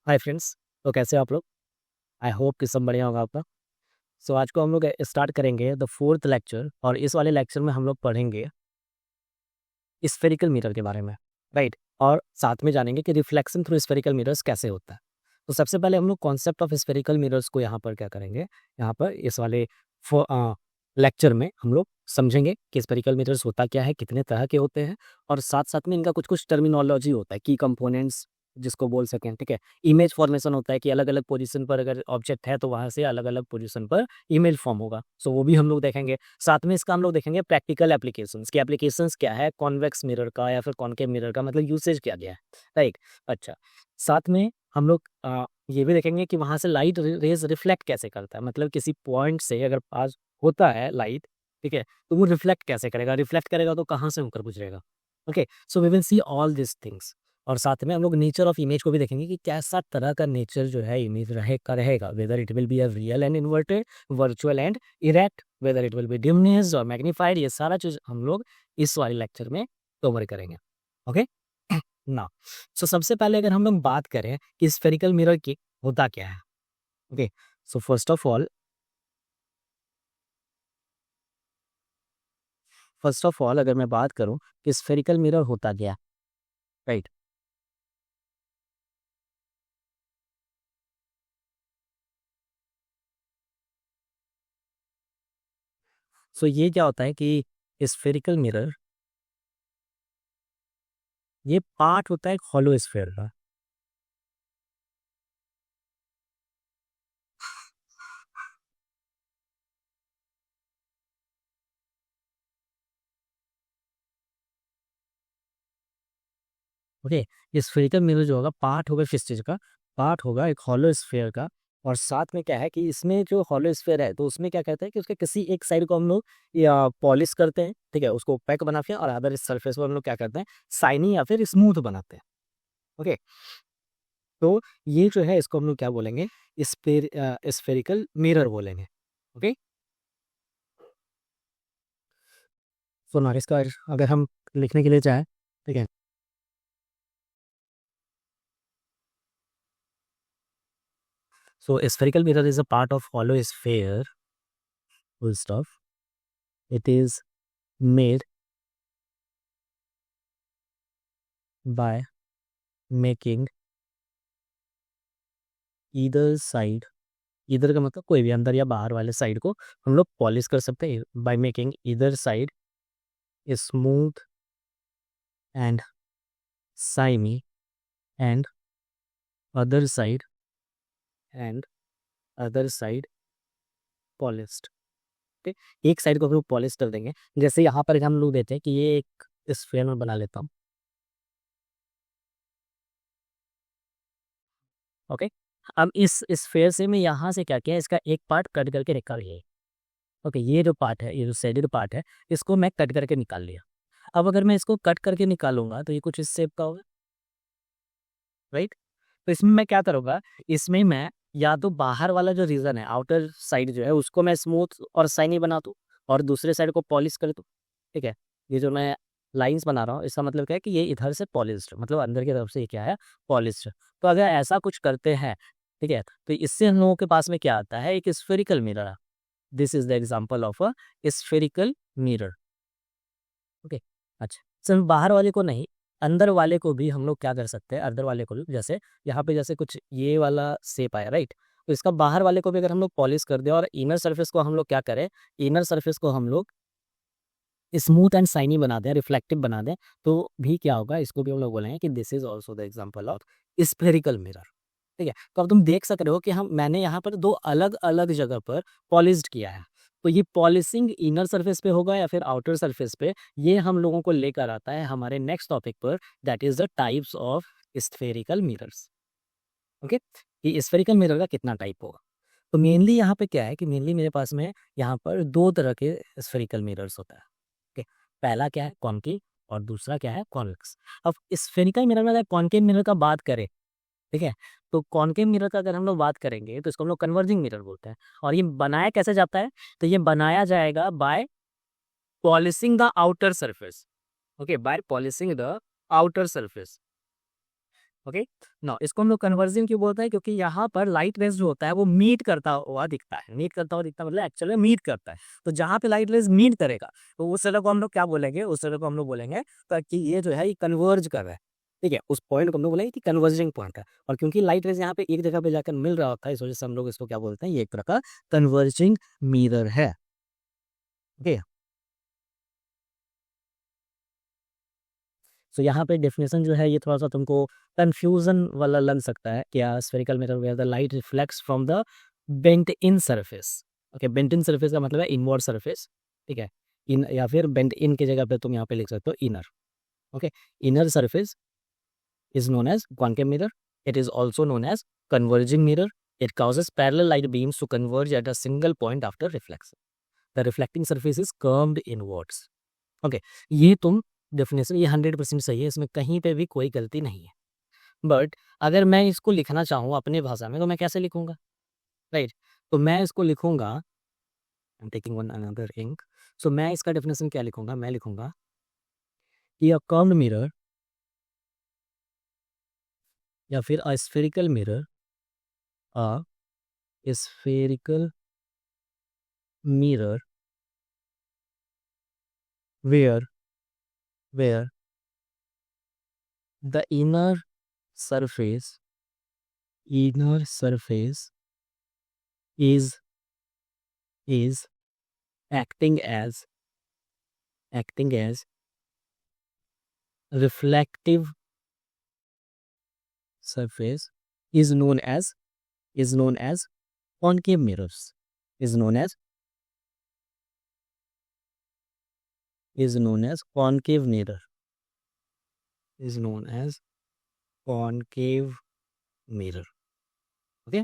Hi friends. तो कैसे हो आप लोग? आई होप कि सब बढ़िया होगा आपका। सो आज को हम लोग स्टार्ट करेंगे द फोर्थ लेक्चर, और इस वाले लेक्चर में हम लोग पढ़ेंगे स्फेरिकल मिरर के बारे में, राइट। और साथ में जानेंगे कि रिफ्लेक्शन थ्रू स्फेरिकल मिरर्स कैसे होता है। तो सबसे पहले हम लोग कॉन्सेप्ट ऑफ स्फेरिकल मिरर्स को यहाँ पर क्या करेंगे, यहाँ पर इस वाले लेक्चर में हम लोग समझेंगे कि स्फेरिकल मिरर्स होता क्या है, कितने तरह के होते हैं, और साथ साथ में इनका कुछ कुछ टर्मिनोलॉजी होता है, की कंपोनेंट्स जिसको बोल सकें, ठीक है। इमेज फॉर्मेशन होता है कि अलग अलग पोजीशन पर अगर ऑब्जेक्ट है तो वहाँ से अलग अलग पोजीशन पर इमेज फॉर्म होगा। सो वो भी हम लोग देखेंगे। साथ में इसका हम लोग देखेंगे प्रैक्टिकल एप्लीकेशंस की एप्लीकेशंस क्या है, कॉन्वेक्स मिरर का या फिर कॉनकेव मिरर का, मतलब यूसेज क्या गया है, राइट। अच्छा, साथ में हम लोग ये भी देखेंगे कि वहाँ से लाइट रेज रिफ्लेक्ट कैसे करता है, मतलब किसी पॉइंट से अगर पास होता है लाइट, ठीक है, तो वो रिफ्लेक्ट कैसे करेगा, रिफ्लेक्ट करेगा तो कहाँ से होकर गुजरेगा। Okay, so we will see all this things. और साथ में हम लोग नेचर ऑफ इमेज को भी देखेंगे कि कैसा तरह का नेचर जो है इमेज रहेगा, whether it will be a real and inverted, virtual and erect, whether it will be diminished और मैग्नीफाइड। ये सारा चीज हम लोग इस वाले लेक्चर में कवर करेंगे। ओके ना, सो सबसे पहले अगर हम लोग बात करें कि स्फेरिकल मिरर की होता क्या है। Okay, so first of all अगर मैं बात करूं कि स्फेरिकल मिरर होता क्या, राइट। सो ये क्या होता है कि स्फेरिकल मिरर ये पार्ट होता है एक हॉलो स्फेयर का। ओके, ये स्फेरिकल मिरर जो होगा पार्ट होगा किस चीज का, पार्ट होगा एक हॉलो स्फेयर का। और साथ में क्या है कि इसमें जो हॉलो स्फेयर है तो उसमें क्या कहते हैं कि उसके किसी एक साइड को हम लोग या पॉलिश करते हैं, ठीक है, उसको पैक बना के, और अदर इस सरफेस को हम लोग क्या करते हैं, साइनी या फिर स्मूथ बनाते हैं। ओके, तो ये जो है इसको हम लोग क्या बोलेंगे, स्फेरिकल मिरर बोलेंगे। ओके, सो ना इसका अगर हम लिखने के लिए चाहें, ठीक है, so spherical mirror is a part of hollow sphere, full stop. It is made by making either side, इधर का मतलब कोई भी अंदर या बाहर वाले साइड को हम लोग पॉलिश कर सकते हैं बाय मेकिंग इधर side smooth and shiny and other side and other side polished. ठीक, एक साइड को हम लोग पॉलिश कर देंगे। जैसे यहाँ पर हम लोग देते हैं कि ये एक स्फेयर में बना लेता हूँ। ओके, अब इस स्फेयर से मैं यहाँ से क्या किया, इसका एक पार्ट कट करके निकाल लिया। ओके, ये जो पार्ट है, ये जो शेडेड पार्ट है, इसको मैं कट करके निकाल लिया। अब अगर मैं इसको कट करके निकालूंगा तो ये कुछ इस शेप का होगा, राइट। तो इसमें मैं क्या करूँगा, इसमें मैं या तो बाहर वाला जो रीजन है, आउटर साइड जो है, उसको मैं स्मूथ और शाइनी बना दूँ, और दूसरे साइड को पॉलिश कर दूँ। ठीक है, ये जो मैं लाइंस बना रहा हूँ इसका मतलब क्या है कि ये इधर से पॉलिश्ड, मतलब अंदर की तरफ से ये क्या है, पॉलिश्ड। तो अगर ऐसा कुछ करते हैं, ठीक है, तो इससे हम लोगों के पास में क्या आता है, एक spherical mirror. This is the example of a spherical mirror. Okay, अच्छा, सिर्फ बाहर वाले को नहीं, अंदर वाले को भी हम लोग क्या कर सकते हैं, अंदर वाले को भी, जैसे यहाँ पे जैसे कुछ ये वाला शेप आया, राइट। तो इसका बाहर वाले को भी अगर हम लोग पॉलिश कर दें और इनर सरफेस को हम लोग क्या करें, इनर सरफेस को हम लोग स्मूथ एंड शाइनी बना दें, रिफ्लेक्टिव बना दें, तो भी क्या होगा, इसको भी हम लोग बोलेंगे कि this is also the example of spherical mirror. ठीक है, तो अब तुम देख सक रहे हो कि हम मैंने यहाँ पर दो अलग अलग जगह पर पॉलिश्ड किया है। तो ये पॉलिशिंग इनर सरफेस पे होगा या फिर आउटर सरफेस पे, ये हम लोगों को लेकर आता है हमारे नेक्स्ट टॉपिक पर, that is the types of spherical mirrors. Okay, कि स्फेरिकल मिरर का कितना टाइप होगा। तो मेनली यहाँ पे क्या है कि मेनली मेरे पास में यहाँ पर दो तरह के स्फेरिकल मिरर्स होता है। ओके, पहला क्या है, कॉनकेव, और दूसरा क्या है, कॉन्वेक्स। अब स्फेरिकल मिरर में अगर कॉनकेव मिरर का बात करें, ठीक है, तो कॉनकेव मिरर का अगर हम लोग बात करेंगे तो इसको हम लोग कन्वर्जिंग मिरर बोलते हैं। और ये बनाया कैसे जाता है, तो ये बनाया जाएगा by polishing the outer surface. Okay, by polishing the outer surface. Okay, ना इसको हम लोग कन्वर्जिंग क्यों बोलते हैं, क्योंकि यहाँ पर लाइट रेज जो होता है वो मीट करता हुआ दिखता है। मीट करता हुआ दिखता मतलब एक्चुअली मीट करता है। तो जहाँ पे लाइट रेज मीट करेगा तो उस जगह को हम लोग क्या बोलेंगे, उस जगह को हम लोग बोलेंगे कि ये जो है ये कन्वर्ज कर रहा है। ठीक है, उस पॉइंट को हम लोग बोलेंगे कि कन्वर्जिंग पॉइंट है। और क्योंकि लाइट रेज यहाँ पे एक जगह पे जाकर मिल रहा होता है, इस वजह से हम लोग इसको क्या बोलते हैं, ये एक तरह का कन्वर्जिंग मिरर है। ओके, सो यहाँ पे डेफिनेशन जो है ये थोड़ा सा तुमको कंफ्यूजन वाला लग सकता है। क्या spherical mirror where the light reflects from the bent in surface. Okay, bent in surface का मतलब है इनवर्ड सरफेस। ठीक है, इन या फिर बेंट इन की जगह पे तुम यहाँ पे लिख सकते हो inner. Okay, inner surface is known as concave mirror. It is also known as converging mirror. It causes parallel light beams to converge at a single point after reflection. The reflecting surface is curved inwards. Okay, ये तुम definition ये 100% सही है, इसमें कहीं पे भी कोई गलती नहीं है। बट अगर मैं इसको लिखना चाहूँ अपने भाषा में तो मैं कैसे लिखूंगा, राइट? तो मैं इसको लिखूंगा, I am taking one another ink. So मैं इसका डेफिनेशन क्या लिखूंगा, मैं लिखूंगा कि अ कर्व्ड मिरर या फिर अ spherical mirror, a spherical mirror where the inner surface is acting as reflective surface is known as concave mirrors, is known as concave mirror, is known as concave mirror। Okay,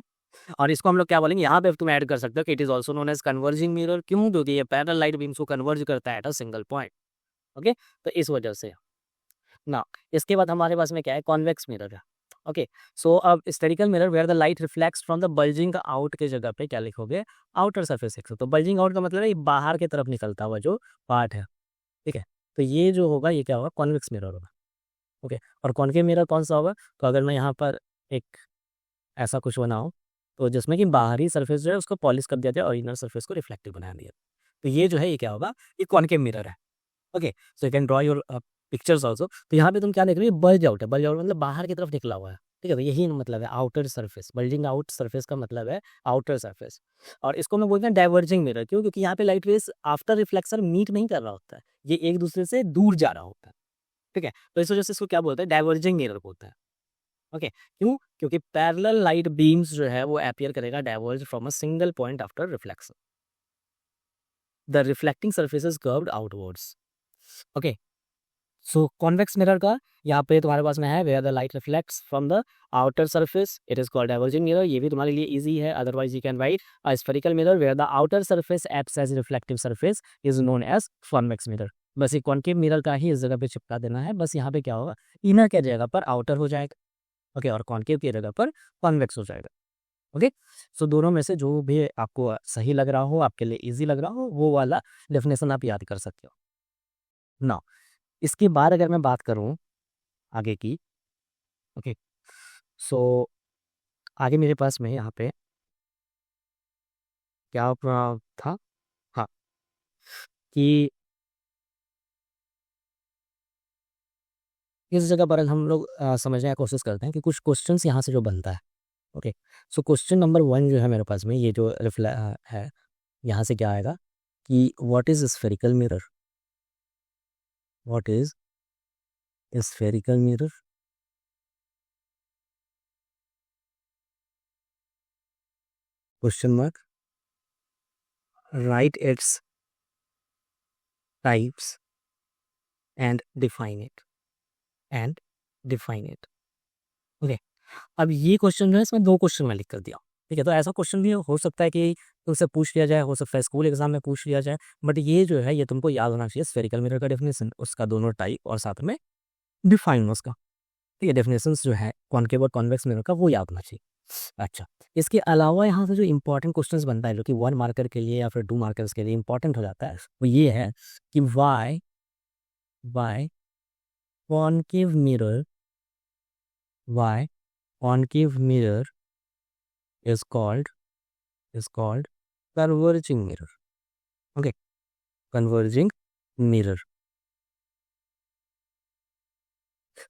और इसको हम लोग क्या बोलेंगे, यहाँ पे तुम ऐड कर सकते हो कि it is also known as converging mirror. क्यों? क्योंकि ये पैरेलल लाइट बीम्स को कन्वर्ज करता है at a single point. Okay, तो इस वजह से ना इसके बाद हमारे पास में क्या है, कॉन्वेक्स मिरर है। ओके, सो अब spherical mirror where the light reflects from the bulging out के जगह पे क्या लिखोगे, आउटर सरफेस लिख सकते हो। बल्जिंग आउट का मतलब है ये बाहर की तरफ निकलता हुआ जो पार्ट है। ठीक है, तो ये जो होगा ये क्या होगा, कॉन्वेक्स मिरर होगा। ओके, और कॉन्केव मिरर कौन सा होगा, तो अगर मैं यहाँ पर एक ऐसा कुछ बनाऊँ तो जिसमें कि बाहरी सरफेस जो है उसको पॉलिश कर दिया जाए और इनर सरफेस को रिफ्लेक्टिव बना दिया, तो ये जो है ये क्या होगा, ये कॉन्केव मिरर है। Okay, so you can draw your pictures also. तो यहाँ पे तुम क्या देख रहे हो, बल्ज आउट है। बल्ज आउट मतलब बाहर की तरफ निकला हुआ है। ठीक है, तो यही मतलब है outer surface. Bulging out surface का मतलब है आउटर सरफेस। और इसको मैं बोलते हैं डाइवर्जिंग मिरर। क्यों? क्योंकि यहाँ पे light rays after reflection meet नहीं कर रहा होता है, ये एक दूसरे से दूर जा रहा होता है। ठीक है, तो इस वजह से इसको क्या बोलते हैं, डाइवर्जिंग मिरर बोलते हैं। ओके, क्यों? क्योंकि पैरेलल लाइट बीम्स जो है वो अपीयर करेगा diverge from a single point after reflection. The reflecting surface is curved outwards. Okay, so convex mirror का यहाँ पे तुम्हारे पास में है where the light reflects from the outer surface, it is called diverging mirror. ये भी तुम्हारे लिए इजी है, otherwise you can write a spherical mirror where the outer surface acts as reflective surface is known as convex mirror. बस ये concave mirror का ही इस जगह पे चिपका देना है। बस यहाँ पे क्या होगा, इनर के जगह पर आउटर हो जाएगा। ओके, और कॉन्केव की जगह पर कॉन्वेक्स हो जाएगा। ओके, सो दोनों में से जो भी आपको सही लग रहा हो, आपके लिए इजी लग रहा हो, वो वाला डेफिनेशन आप याद कर सकते हो। नाउ इसके बाद अगर मैं बात करूं आगे की, ओके, सो आगे मेरे पास में यहाँ पे क्या था, हाँ, कि इस जगह पर हम लोग समझने की कोशिश करते हैं कि कुछ क्वेश्चंस यहाँ से जो बनता है। ओके, सो क्वेश्चन नंबर 1 जो है मेरे पास में, ये जो है यहाँ से क्या आएगा कि what is spherical mirror, what is spherical mirror, question mark, right its types and define it, and define it. Okay, अब ये क्वेश्चन जो है इसमें 2 क्वेश्चन मैं लिख कर दिया। ठीक है, तो ऐसा क्वेश्चन भी हो सकता है कि तुमसे पूछ लिया जाए, हो सकता है स्कूल एग्जाम में पूछ लिया जाए। बट ये जो है ये तुमको याद होना चाहिए, स्फेरिकल मिरर का डेफिनेशन, उसका दोनों टाइप और साथ में डिफाइन उसका। ठीक है, डेफिनेशंस जो है कॉन्केव और कॉन्वेक्स मिरर का वो याद होना चाहिए। अच्छा, इसके अलावा यहाँ से जो इंपॉर्टेंट क्वेश्चन बनता है जो कि 1 मार्कर के लिए या फिर 2 मार्कर्स के लिए इंपॉर्टेंट हो जाता है, वो ये है कि why concave mirror why concave mirror is called converging mirror. Okay, converging mirror.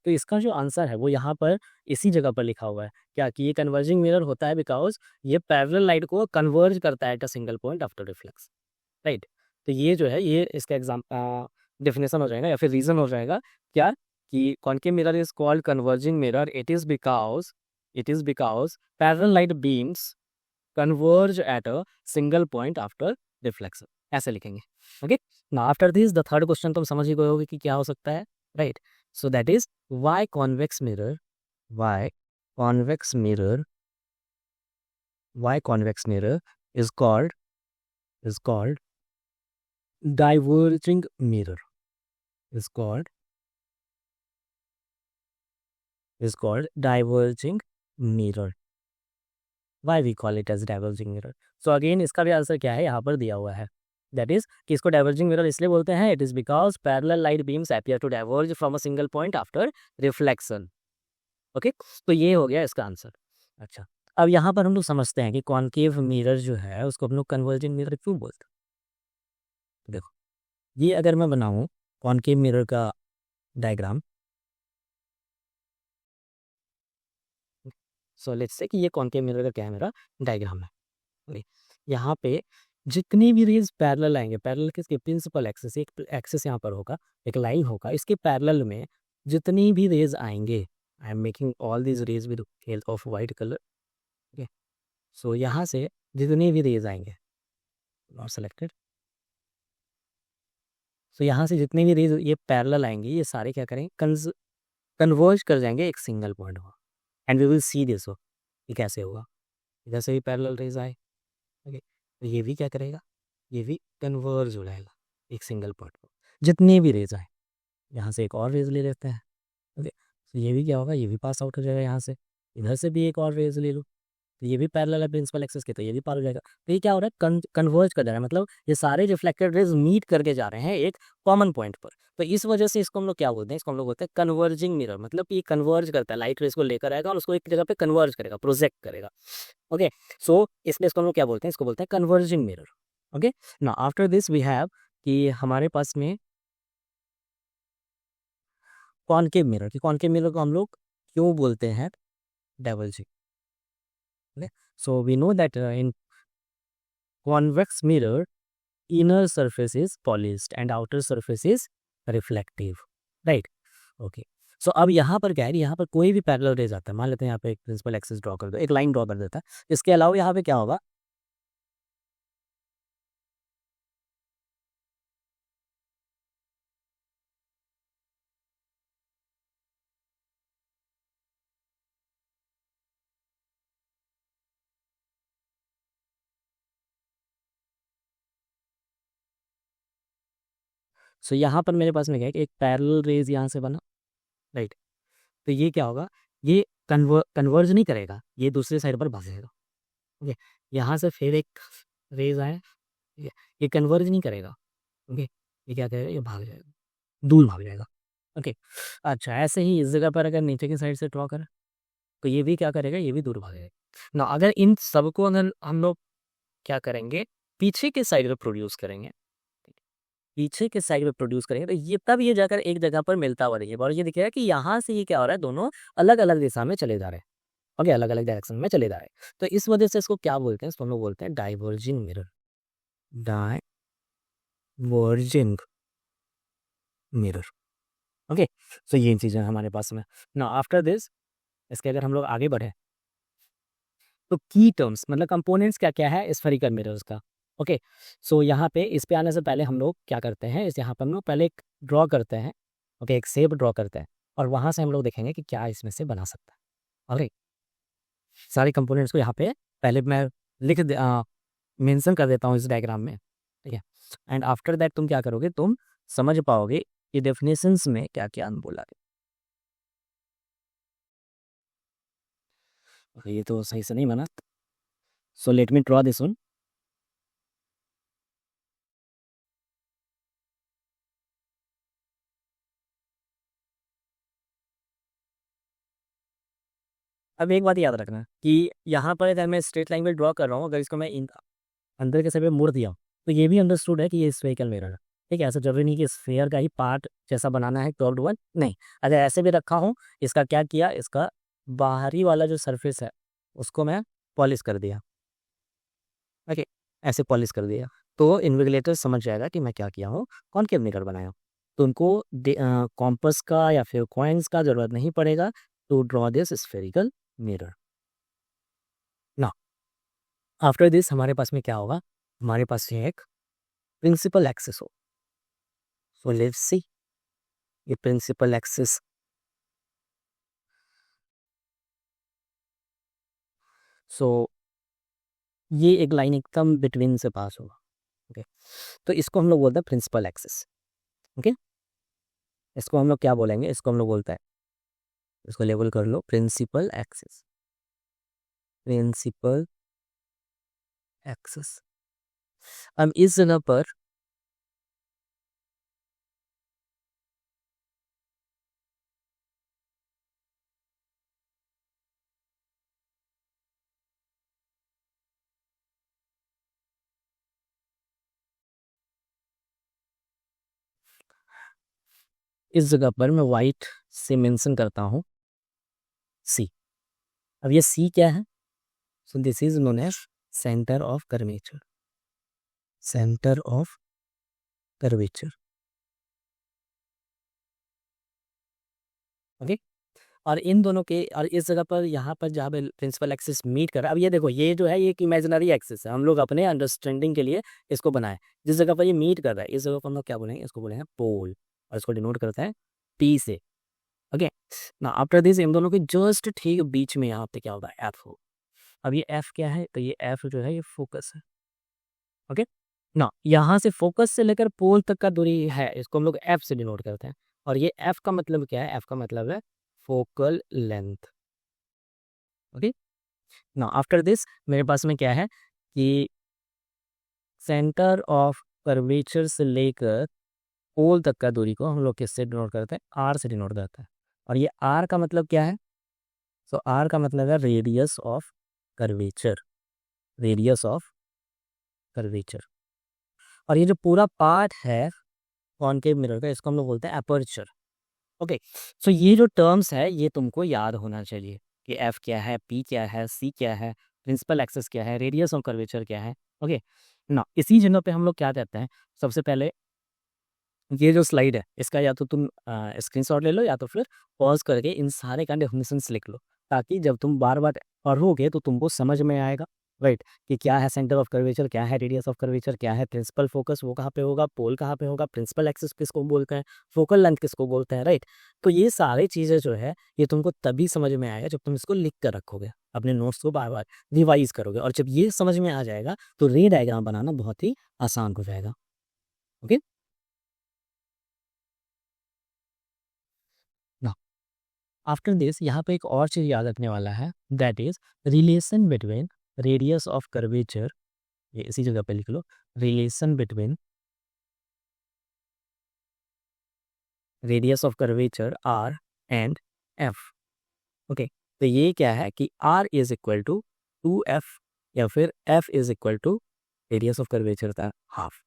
तो इसका जो आंसर है वो यहाँ पर इसी जगह पर लिखा हुआ है क्या कि ये कन्वर्जिंग मिरर होता है बिकॉज ये पैरेलल लाइट को कन्वर्ज करता है at a single point after reflex, right. तो ये जो है ये इसका डेफिनेशन हो जाएगा या फिर रीजन हो जाएगा क्या कि concave mirror is called converging mirror, it is because parallel light beams converge eight a single point after reflection, ऐसे लिखेंगे। Okay, now after this the third question तुम समझ ही गए होगे कि क्या हो सकता है, right. So that is why convex mirror why convex mirror why convex mirror is called diverging mirror, is called diverging mirror. Why we call it as diverging mirror? So again इसका भी आंसर क्या है यहाँ पर दिया हुआ है, that is कि इसको डाइवर्जिंग मिरर इसलिए बोलते हैं, it is because parallel light beams appear to diverge from a single point after reflection. Okay, तो ये हो गया इसका आंसर। अच्छा, अब यहाँ पर हम लोग समझते हैं कि कॉनकेव मिरर जो है उसको हम लोग कन्वर्जिंग मिरर क्यों बोलते हैं। तो देखो, ये अगर मैं बनाऊं कॉनकेव मिरर का डायग्राम, सो लेट्स से कि ये कॉनकेव मिरर का क्या है, मेरा डायग्राम है। ओके, यहाँ पे जितनी भी रेज पैरेलल आएंगे, पैरेलल किसके, प्रिंसिपल एक्सिस, एक एक्सिस यहाँ पर होगा, एक लाइन होगा, इसके पैरेलल में जितनी भी रेज आएंगे, I am making all these rays with help of white colour. Okay, so यहाँ से जितनी भी रेज आएंगे, नॉट सेलेक्टेड, सो यहाँ से जितनी भी रेज ये पैरेलल आएंगे, ये सारे क्या करेंगे, कन्वर्ज कर जाएंगे एक सिंगल पॉइंट में, and we will see this हो ये कैसे होगा। इधर से भी पैरेलल रेज आए, ओके, तो ये भी क्या करेगा, ये भी कन्वर्ज हो जाएगा एक सिंगल पॉइंट पर, जितनी भी रेज आए। यहाँ से एक और रेज ले लेते हैं, ओके, तो ये भी क्या होगा, ये भी पास आउट हो जाएगा यहाँ से, इधर से भी एक और रेज ले लो, तो ये भी पैरेलल है प्रिंसिपल एक्सिस के, तो ये भी पार हो जाएगा। तो ये क्या हो रहा है, कन्वर्ज कर जा रहा है, मतलब ये सारे रिफ्लेक्टेड रेज मीट करके जा रहे हैं एक कॉमन पॉइंट पर। तो इस वजह से इसको हम लोग क्या बोलते हैं, इसको हम लोग बोलते हैं कन्वर्जिंग मिरर, मतलब ये कन्वर्ज करता है, लाइट रेज को लेकर आएगा और उसको एक जगह पे कन्वर्ज करेगा, प्रोजेक्ट करेगा। ओके, सो इसलिए इसको हम लोग क्या बोलते हैं, इसको बोलते हैं converging mirror. Okay, now after this we have कि हमारे पास में कॉनकेव मिरर, कि कॉनकेव मिरर को हम लोग क्यों बोलते हैं diverging. Okay, so we know that in convex mirror inner surface is polished and outer surface is reflective, right? Okay, सो अब यहाँ पर क्या है, यहाँ पर कोई भी पैरेलल रेज आता है, मान लेते हैं यहाँ पे एक प्रिंसिपल एक्सिस ड्रॉ कर दो, एक लाइन ड्रॉ कर देता है, इसके अलावा यहाँ पे क्या होगा, सो यहाँ पर मेरे पास में क्या है कि एक पैरेलल रेज यहाँ से बना, राइट। तो ये क्या होगा, ये कन्वर्ज नहीं करेगा, ये दूसरे साइड पर भाग जाएगा। ओके, यहाँ से फिर एक रेज आए, ठीक है, ये कन्वर्ज नहीं करेगा, ओके, ये क्या करेगा, ये भाग जाएगा, दूर भाग जाएगा। ओके, अच्छा, ऐसे ही इस जगह पर अगर नीचे की साइड से ड्रॉ करें तो ये भी क्या करेगा, ये भी दूर भागेगा ना। अगर इन सबको अगर हम लोग क्या करेंगे, पीछे के साइड पे प्रोड्यूस करेंगे, पीछे के साइड पे प्रोड्यूस करेंगे, तो ये तब ये जाकर एक जगह पर मिलता हुआ दिखेगा, और ये दिखेगा कि यहाँ से ये क्या हो रहा है, दोनों अलग अलग दिशा में चले जा रहे हैं। ओके, अलग अलग डायरेक्शन में चले जा रहे हैं, तो इस वजह से इसको क्या बोलते हैं, इसको हम लोग बोलते हैं diverging mirror, diverging mirror. Okay, so ये चीज़ें हमारे पास में ना। आफ्टर दिस, इसके अगर हम लोग आगे बढ़े तो की टर्म्स मतलब कंपोनेंट्स क्या क्या है स्फेरिकल मिरर्स का। ओके, सो यहाँ पे इस पे आने से पहले हम लोग क्या करते हैं, इस यहाँ पे हम लोग पहले एक ड्रॉ करते हैं, ओके, एक शेप ड्रॉ करते हैं, और वहाँ से हम लोग देखेंगे कि क्या इसमें से बना सकता है। ओके, सारे कंपोनेंट्स को यहाँ पे पहले मैं लिख दे मेंशन कर देता हूँ इस डायग्राम में, ठीक है, एंड आफ्टर दैट तुम क्या करोगे, तुम समझ पाओगे कि डेफिनेशंस में क्या क्या बोला है। ये तो सही से नहीं बना, so let me draw this one. अब एक बात याद रखना कि यहाँ पर अगर मैं स्ट्रेट लाइन में ड्रॉ कर रहा हूँ, अगर इसको मैं अंदर के साइड में मुड़ दिया तो ये भी अंडरस्टूड है कि ये स्फेरिकल मिरर है। ठीक है, ऐसा जरूरी नहीं कि स्फेयर का ही पार्ट जैसा बनाना है कर्व्ड वन, नहीं। अगर ऐसे भी रखा हूँ, इसका क्या किया, इसका बाहरी वाला जो सरफेस है उसको मैं पॉलिश कर दिया। ओके, ऐसे पॉलिश कर दिया तो इन्विजिलेटर समझ जाएगा कि मैं क्या किया हूँ, कॉनकेव मिरर बनाया। तो उनको कॉम्पस का या फिर कॉइन्स का जरूरत नहीं पड़ेगा to draw this spherical mirror. ना आफ्टर दिस हमारे पास में क्या होगा, हमारे पास ये एक प्रिंसिपल एक्सिस हो। सो लेट्स सी ये प्रिंसिपल एक्सिस। सो ये एक लाइन एकदम बिटवीन से पास होगा। ओके, तो इसको हम लोग बोलते हैं प्रिंसिपल एक्सिस। ओके, इसको हम लोग क्या बोलेंगे, इसको हम लोग बोलते हैं, इसको लेबल कर लो प्रिंसिपल एक्सिस। Principal axis. अब इस जगह पर इस जगह पर मैं वाइट से मेंशन करता हूँ सी। अब ये सी क्या है, so this is known as centre of curvature. Centre of curvature. Okay, और इन दोनों के और इस जगह पर यहाँ पर जहाँ पे प्रिंसिपल एक्सिस मीट कर रहा है, अब ये देखो ये जो है ये एक इमेजिनरी एक्सिस है, हम लोग अपने अंडरस्टैंडिंग के लिए इसको बनाए। जिस जगह पर ये मीट कर रहा है इस जगह पर हम लोग क्या बोलेंगे, इसको बोलेंगे पोल, और इसको डिनोट करते हैं पी से। ओके, ना आफ्टर दिस इन दोनों के जस्ट ठीक बीच में यहाँ पे क्या होगा, एफ हो। अब ये एफ क्या है, तो ये एफ जो है ये फोकस है। ओके, ना यहाँ से फोकस से लेकर पोल तक का दूरी है, इसको हम लोग एफ से डिनोट करते हैं। और ये एफ का मतलब क्या है, एफ का मतलब है फोकल लेंथ। ओके, ना आफ्टर दिस मेरे पास में क्या है कि सेंटर ऑफ कर्वेचर से लेकर पोल तक का दूरी को हम लोग किससे डिनोट करते हैं, आर से डिनोट करते हैं। और ये आर का मतलब क्या है, सो आर का मतलब है radius of curvature. Radius of curvature. और ये जो पूरा पार्ट है कॉनकेव मिरर का, इसको हम लोग बोलते हैं अपर्चर। ओके, सो ये जो टर्म्स है ये तुमको याद होना चाहिए कि एफ क्या है, पी क्या है, सी क्या है, प्रिंसिपल एक्सिस क्या है, रेडियस ऑफ कर्वेचर क्या है। ओके, ना इसी जगह पे हम लोग क्या कहते हैं, सबसे पहले ये जो स्लाइड है इसका या तो तुम स्क्रीनशॉट ले लो या तो फिर पॉज करके इन सारे का डेफिनेशंस लिख लो, ताकि जब तुम बार बार पढ़ोगे तो तुमको समझ में आएगा, राइट, कि क्या है सेंटर ऑफ कर्वेचर, क्या है रेडियस ऑफ कर्वेचर, क्या है प्रिंसिपल फोकस वो कहाँ पे होगा, पोल कहाँ पे होगा, प्रिंसिपल एक्सिस किसको बोलते हैं, फोकल लेंथ किसको बोलते हैं, राइट। तो ये सारी चीज़ें जो है ये तुमको तभी समझ में आएगा जब तुम इसको लिख कर रखोगे, अपने नोट्स को बार बार रिवाइज करोगे, और जब ये समझ में आ जाएगा तो रे डायग्राम बनाना बहुत ही आसान हो जाएगा। ओके, आफ्टर दिस यहाँ पे एक और चीज़ याद रखने वाला है, that is relation between radius of curvature. ये इसी जगह पे लिख लो, relation between radius of curvature R and F. Okay, तो ये क्या है कि are is equal to 2f या फिर f is equal to radius of curvature का हाफ।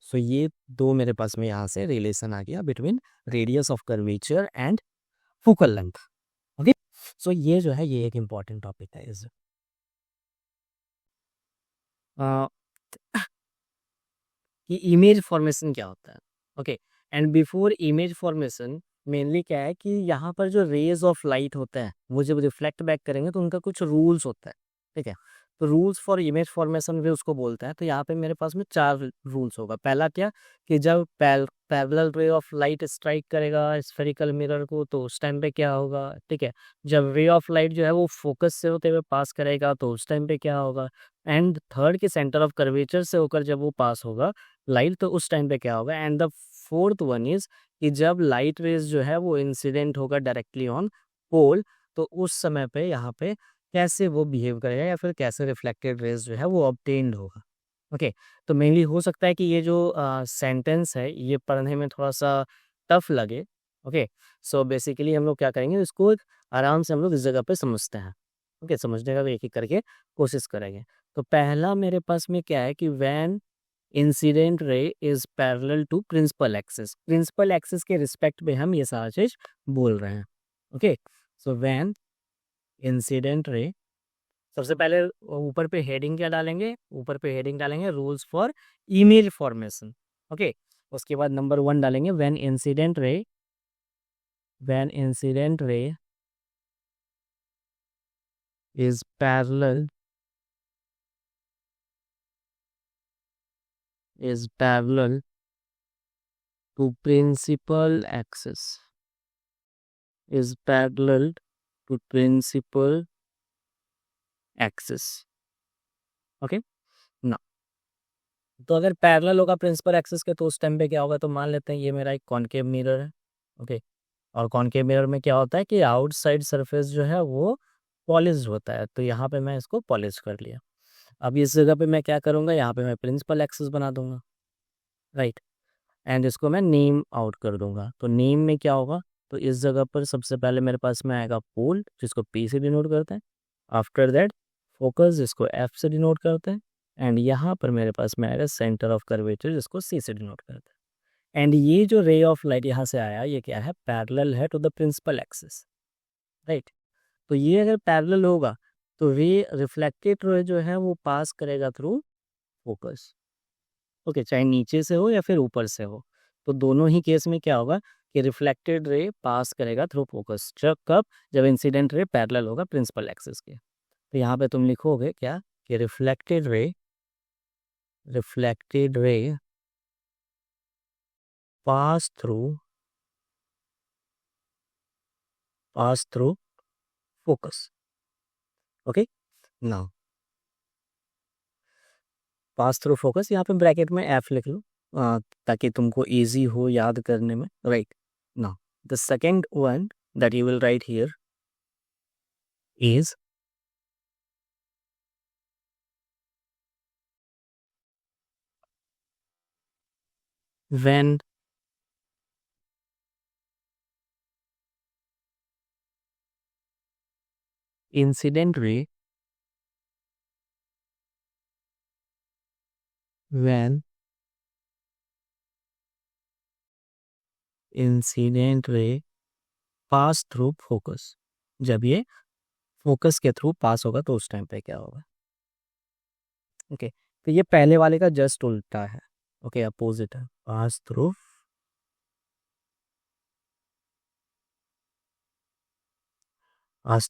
सो ये दो मेरे पास में यहाँ से रिलेशन आ गया between radius of curvature and focal length. Okay, so ये जो है ये एक इम्पॉर्टेंट टॉपिक है इस कि इमेज फॉर्मेशन क्या होता है। Okay, and before image formation mainly क्या है कि यहाँ पर जो रेज ऑफ लाइट होता है वो जब रिफ्लेक्ट बैक करेंगे तो उनका कुछ रूल्स होता है। ठीक है, तो रूल्स फॉर इमेज फॉर्मेशन भी उसको बोलते हैं। तो यहाँ पे मेरे पास में 4 रूल्स होगा। पहला क्या कि जब पैरेलल रे ऑफ लाइट स्ट्राइक करेगा स्फेरिकल मिरर को तो उस टाइम पे क्या होगा। ठीक है, जब रे ऑफ लाइट जो है वो फोकस से होते हुए पास करेगा तो उस टाइम पे क्या होगा। एंड थर्ड के सेंटर ऑफ कर्वेचर से होकर जब वो पास होगा लाइट तो उस टाइम पे क्या होगा। And the fourth one is कि जब लाइट रेज जो है वो इंसिडेंट होगा डायरेक्टली ऑन पोल तो उस समय पे यहाँ पे कैसे वो बिहेव करेगा या फिर कैसे रिफ्लेक्टेड रेज जो है वो ऑब्टेन्ड होगा। ओके, तो मेनली हो सकता है कि ये जो सेंटेंस है ये पढ़ने में थोड़ा सा टफ लगे। ओके, सो बेसिकली हम लोग क्या करेंगे, इसको आराम से हम लोग इस जगह पे समझते हैं। ओके, समझने का एक एक करके कोशिश करेंगे। तो पहला मेरे पास में क्या है कि when incident ray is parallel to principal axis के रिस्पेक्ट में हम ये सारा चीज बोल रहे हैं। ओके, सो व्हेन इंसिडेंट रे, सबसे पहले ऊपर पे हेडिंग क्या डालेंगे, ऊपर पे हेडिंग डालेंगे rules for image formation. Okay, उसके बाद नंबर 1 डालेंगे when incident ray is parallel to principal axis is parallel to principal axis। Okay, ना तो अगर पैरेलल होगा प्रिंसिपल एक्सिस के तो उस टाइम पे क्या होगा, तो मान लेते हैं ये मेरा एक कॉनकेव मिरर है। ओके, और कॉनकेव मिरर में क्या होता है कि आउटसाइड सरफेस जो है वो पॉलिश्ड होता है, तो यहाँ पे मैं इसको पॉलिश कर लिया। अब इस जगह पे मैं क्या करूँगा, यहाँ पे मैं प्रिंसिपल एक्सिस बना दूंगा, राइट, एंड इसको मैं नेम आउट कर दूंगा। तो नेम में क्या होगा, तो इस जगह पर सबसे पहले मेरे पास में आएगा पोल, जिसको पी से डिनोट करते हैं। आफ्टर दैट फोकस, जिसको एफ से डिनोट करते हैं। एंड यहाँ पर मेरे पास में आएगा सेंटर ऑफ कर्वेचर, जिसको सी से डिनोट करते हैं। एंड ये जो रे ऑफ लाइट यहाँ से आया, ये क्या है, पैरेलल है to the principal axis, right. तो ये अगर पैरेलल होगा तो रे, रिफ्लेक्टेड रे जो है वो पास करेगा थ्रू फोकस। ओके, चाहे नीचे से हो या फिर ऊपर से हो, तो दोनों ही केस में क्या होगा कि रिफ्लेक्टेड रे पास करेगा थ्रू फोकस। कब, जब इंसिडेंट रे पैरेलल होगा प्रिंसिपल एक्सिस के। तो यहाँ पे तुम लिखोगे क्या कि रिफ्लेक्टेड रे pass through focus. Okay, now pass through focus, यहाँ पे ब्रैकेट में एफ लिख लो, ताकि तुमको इजी हो याद करने में, right. Now the second one that you will write here is when incident ray when incident ray pass through focus, जब ये फोकस के थ्रू पास होगा तो उस टाइम पे क्या होगा। ओके, तो ये पहले वाले का जस्ट उल्टा है। ओके, अपोजिट है, पास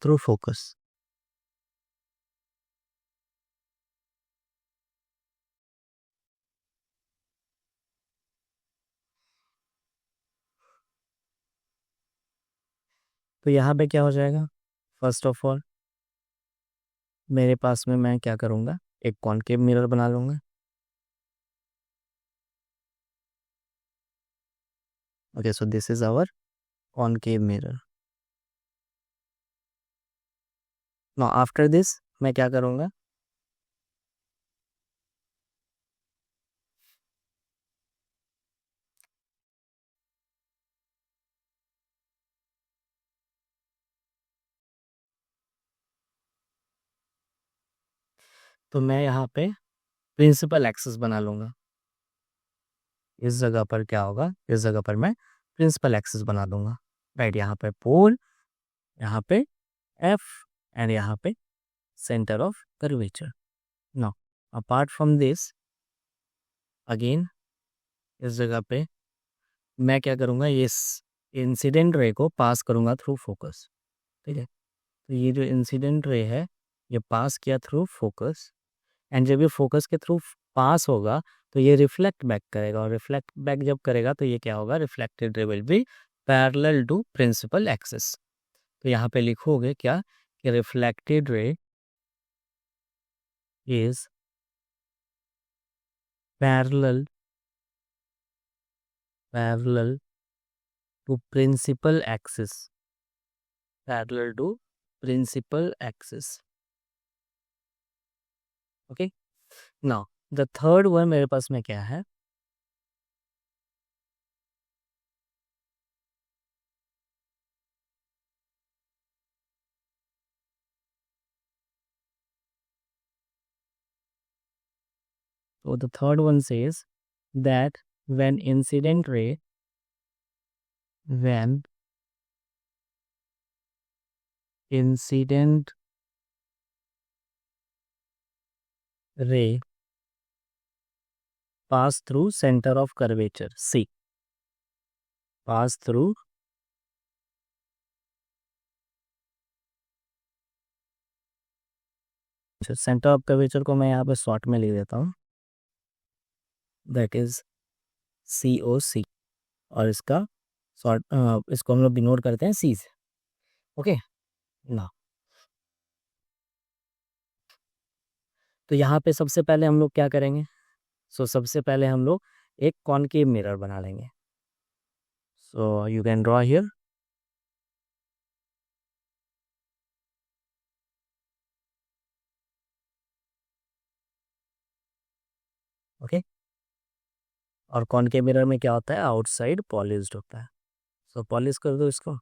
थ्रू फोकस। तो यहाँ पे क्या हो जाएगा, फर्स्ट ऑफ ऑल मेरे पास में मैं क्या करूँगा, एक कॉनकेव मिरर बना लूँगा। Okay, so this is our concave mirror. Now after this मैं क्या करूँगा, तो मैं यहाँ पे प्रिंसिपल एक्सिस बना लूँगा। इस जगह पर क्या होगा, इस जगह पर मैं प्रिंसिपल एक्सिस बना दूंगा, राइट। यहाँ पे पोल, यहाँ पे एफ, एंड यहाँ पे center of curvature. Now apart from this, again इस जगह पे मैं क्या करूँगा, ये इंसिडेंट रे को पास करूँगा थ्रू फोकस, ठीक है। तो ये जो इंसिडेंट रे है ये पास किया थ्रू फोकस, एंड जब ये फोकस के थ्रू पास होगा तो ये रिफ्लेक्ट बैक करेगा, और रिफ्लेक्ट बैक जब करेगा तो ये क्या होगा, reflected ray will be parallel to principal axis. तो यहाँ पे लिखोगे क्या कि reflected ray is parallel to principal axis, parallel to principal axis. Okay, now the third one मेरे पास में क्या है, so the third one says that when when incident ray pass through center of curvature C, pass through centre of curvature को मैं यहाँ पे short में लिख देता हूँ, दैट इज COC, और इसका शॉर्ट इसको हम लोग डिनोट करते हैं C से। ओके, ना तो यहाँ पे सबसे पहले हम लोग क्या करेंगे, सो सबसे पहले हम लोग एक कॉनकेव मिरर बना लेंगे। So you can draw here, okay, और कॉनकेव मिरर में क्या होता है, आउटसाइड पॉलिश्ड होता है, सो पॉलिश कर दो इसको,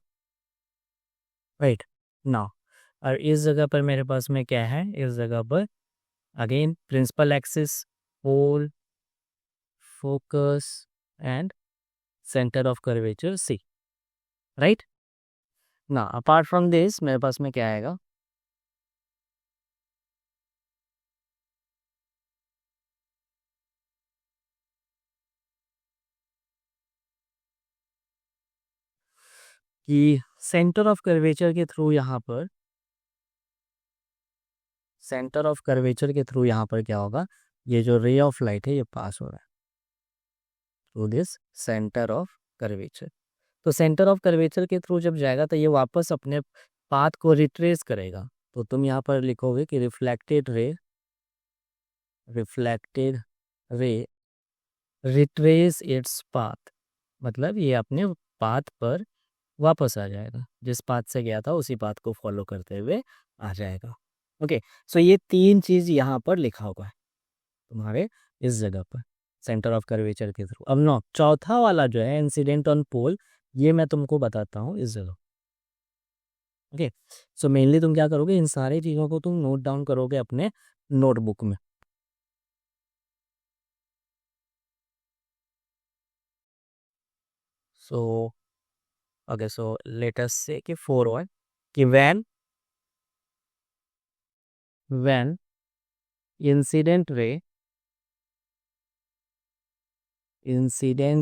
राइट। नाउ और इस जगह पर मेरे पास में क्या है, इस जगह पर again principal axis, pole, focus and centre of curvature C, right. ना अपार्ट फ्रॉम दिस मेरे पास में क्या आएगा, कि सेंटर ऑफ कर्वेचर के थ्रू यहाँ पर, सेंटर ऑफ कर्वेचर के थ्रू यहाँ पर क्या होगा, ये जो रे ऑफ लाइट है ये पास हो रहा है through this centre of curvature. तो सेंटर ऑफ कर्वेचर के थ्रू जब जाएगा तो ये वापस अपने पाथ को रिट्रेस करेगा, तो तुम यहाँ पर लिखोगे कि रिफ्लेक्टेड रे रिट्रेस इट्स पाथ, मतलब ये अपने पाथ पर वापस आ जाएगा, जिस पाथ से गया था उसी पाथ को फॉलो करते हुए आ जाएगा। ओके, सो ये तीन चीज यहाँ पर लिखा हुआ है तुम्हारे इस जगह पर, सेंटर ऑफ कर्वेचर के थ्रू। अब नो चौथा वाला जो है इंसिडेंट ऑन पोल, ये मैं तुमको बताता हूँ इस जगह। ओके, सो मेनली तुम क्या करोगे, इन सारी चीज़ों को तुम नोट डाउन करोगे अपने नोटबुक में। So okay, so let us से कि 4 कि when incident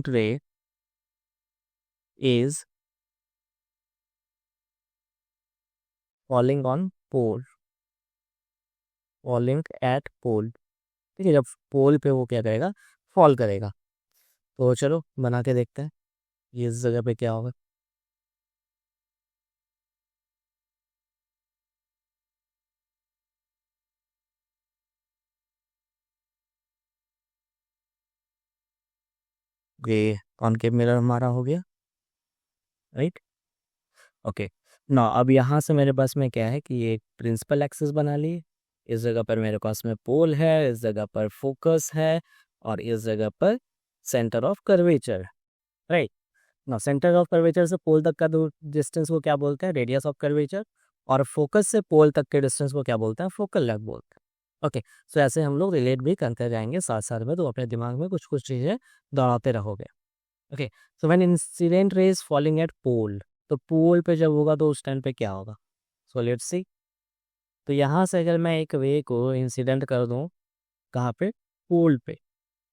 ray is falling on pole, falling at pole, ठीक है, जब पोल पे वो क्या करेगा, फॉल करेगा। तो चलो बना के देखते हैं ये इस जगह पे क्या होगा। ये कॉनकेव मिरर हमारा हो गया, राइट। ओके, ना अब यहाँ से मेरे पास में क्या है कि ये प्रिंसिपल एक्सिस बना ली, इस जगह पर मेरे पास में पोल है, इस जगह पर फोकस है, और इस जगह पर सेंटर ऑफ कर्वेचर, राइट। ना सेंटर ऑफ कर्वेचर से पोल तक का डिस्टेंस को क्या बोलते हैं, रेडियस ऑफ कर्वेचर, और फोकस से पोल तक के डिस्टेंस को क्या बोलते हैं, फोकल लेंथ बोलते हैं। ओके, सो ऐसे हम लोग रिलेट भी करते जाएंगे साथ साथ में, तो अपने दिमाग में कुछ कुछ चीज़ें दोहराते रहोगे। Okay, so when incident ray is falling at pole, तो पोल पे जब होगा तो उस टाइम पे क्या होगा, सो लेट्स सी। तो यहाँ से अगर मैं एक वे को इंसिडेंट कर दूँ कहाँ पे, पोल पे,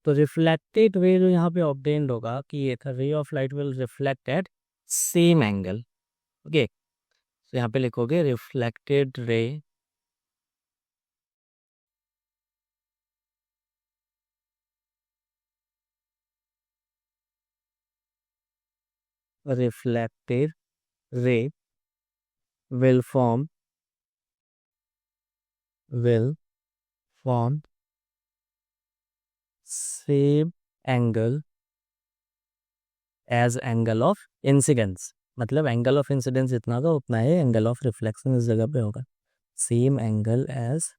तो रिफ्लेक्टेड रे जो यहाँ पे ऑब्टेन्ड होगा कि ये था ray of light will reflect at same angle. Okay, तो यहाँ पे लिखोगे reflected ray reflected ray will form same angle as angle of incidence, मतलब एंगल ऑफ इंसिडेंस इतना का उतना है, एंगल ऑफ रिफ्लेक्शन इस जगह पे होगा, same angle as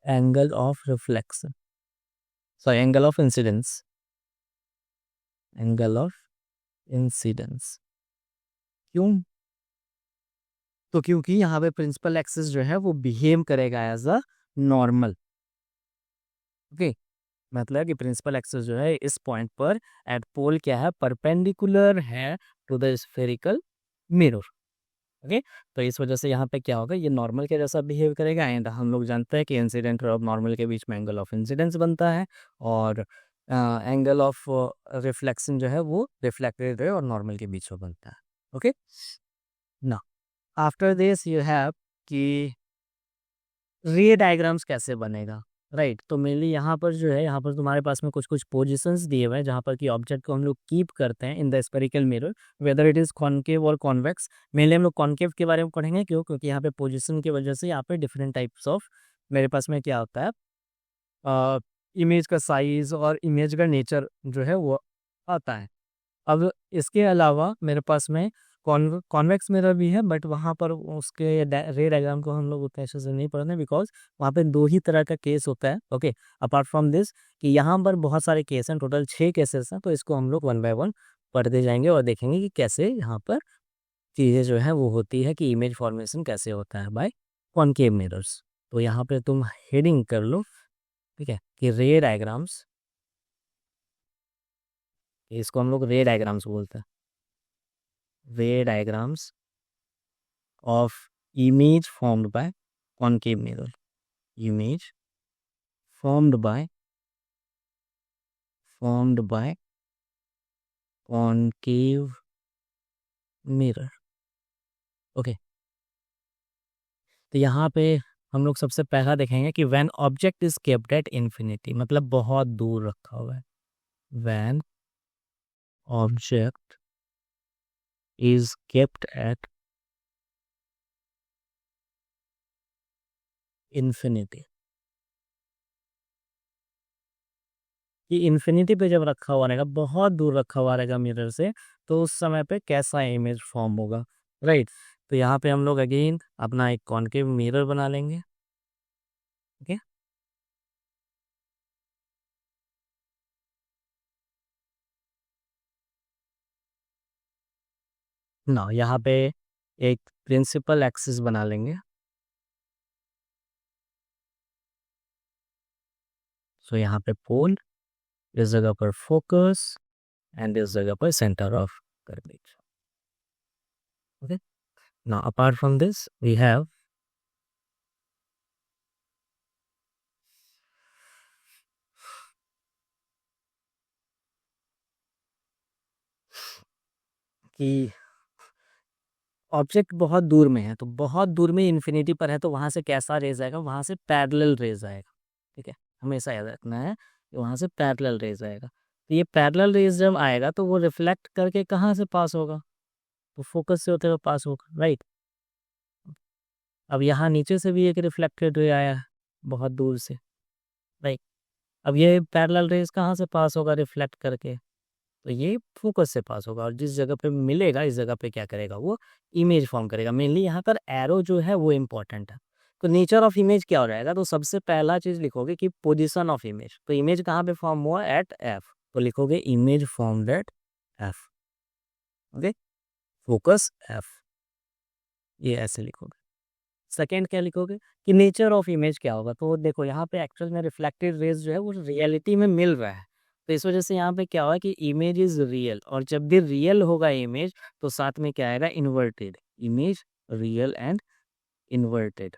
angle of reflection, sorry angle of incidence, angle of incidence. क्यों? तो क्योंकि यहाँ पे प्रिंसिपल एक्सिस जो है वो बिहेव करेगा एज अ नॉर्मल। ओके, मतलब कि प्रिंसिपल एक्सिस जो है इस पॉइंट पर एट पोल क्या है, परपेंडिकुलर है to the spherical mirror. Okay, तो इस वजह से यहाँ पे क्या होगा, ये नॉर्मल के जैसा बिहेव करेगा। एंड हम लोग जानते हैं कि इंसिडेंट और नॉर्मल के बीच में एंगल ऑफ इंसिडेंस बनता है, और एंगल ऑफ रिफ्लेक्शन जो है वो रिफ्लेक्टेड रे और नॉर्मल के बीच में बनता है। ओके, ना आफ्टर दिस यू हैव कि रे डायग्राम्स कैसे बनेगा, राइट। तो मेनली यहाँ पर जो है, यहाँ पर तुम्हारे पास में कुछ कुछ पोजीशंस दिए हुए हैं जहाँ पर कि ऑब्जेक्ट को हम लोग कीप करते हैं in the spherical mirror, whether it is concave और कॉन्वेक्स। मेनली हम लोग कॉन्केव के बारे में पढ़ेंगे, क्यों? क्योंकि यहाँ पे पोजीशन की वजह से यहाँ पे डिफरेंट टाइप्स ऑफ मेरे पास में क्या होता है, इमेज का साइज और इमेज का नेचर जो है वो आता है। अब इसके अलावा मेरे पास में कॉन्वेक्स मिरर भी है, बट वहाँ पर उसके रे डायग्राम को हम लोग उतने अच्छे से नहीं पढ़ते, बिकॉज वहाँ पे दो ही तरह का केस होता है। ओके, अपार्ट फ्रॉम दिस कि यहाँ पर बहुत सारे केस हैं, टोटल 6 केसेस हैं, तो इसको हम लोग 1 बाय 1 पढ़ते जाएंगे और देखेंगे कि कैसे यहाँ पर चीज़ें जो है वो होती है, कि इमेज फॉर्मेशन कैसे होता है बाय कॉनकेव मिरर्स। तो यहाँ पे तुम हेडिंग कर लो, ठीक है, कि रे डायग्राम्स, इसको हम लोग रे डायग्राम्स बोलते हैं, रे diagrams of image formed by concave mirror, image formed by concave mirror। Okay, तो यहाँ पे हम लोग सबसे पहला देखेंगे कि when object is kept at infinity, मतलब बहुत दूर रखा हुआ है। when object is kept at infinity, कि इन्फिनिटी पे जब रखा हुआ रहेगा, बहुत दूर रखा हुआ रहेगा मिरर से, तो उस समय पे कैसा इमेज फॉर्म होगा, राइट। तो यहाँ पे हम लोग अगेन अपना एक कॉनकेव मिरर बना लेंगे। ओके, ना यहाँ पे एक प्रिंसिपल एक्सिस बना लेंगे। सो यहाँ पे पोल, इस जगह पर फोकस, एंड इस जगह पर centre of curvature. Okay, now apart from this we have कि ऑब्जेक्ट बहुत दूर में है, तो बहुत दूर में इन्फिनिटी पर है, तो वहां से कैसा रेज आएगा, वहां से पैरेलल रेज आएगा। ठीक है, हमेशा याद रखना है कि वहां से पैरेलल रेज आएगा। तो ये पैरेलल रेज जब आएगा तो वो रिफ्लेक्ट करके कहाँ से पास होगा, तो फोकस से होते हुए पास होगा, राइट। अब यहाँ नीचे से भी एक रिफ्लेक्टेड रे आया है बहुत दूर से, राइट। अब ये पैरेलल रेज कहाँ से पास होगा, रिफ्लेक्ट करके, तो ये फोकस से पास होगा, और जिस जगह पे मिलेगा इस जगह पे क्या करेगा, वो इमेज फॉर्म करेगा। मेनली यहाँ पर एरो जो है वो इम्पोर्टेंट है। तो नेचर ऑफ इमेज क्या हो रहेगा, तो सबसे पहला चीज लिखोगे कि पोजीशन ऑफ इमेज। तो इमेज कहाँ पे फॉर्म हुआ, एट एफ, तो लिखोगे image formed eight F. Okay, focus F, ये ऐसे लिखोगे। सेकेंड क्या लिखोगे कि नेचर ऑफ इमेज क्या होगा, तो देखो यहाँ पे एक्चुअल में रिफ्लेक्टेड रेज जो है वो रियलिटी में मिल रहा है, तो इस वजह से यहाँ पे क्या हुआ कि इमेज इज रियल, और जब भी रियल होगा इमेज तो साथ में क्या आएगा, inverted image, real and inverted,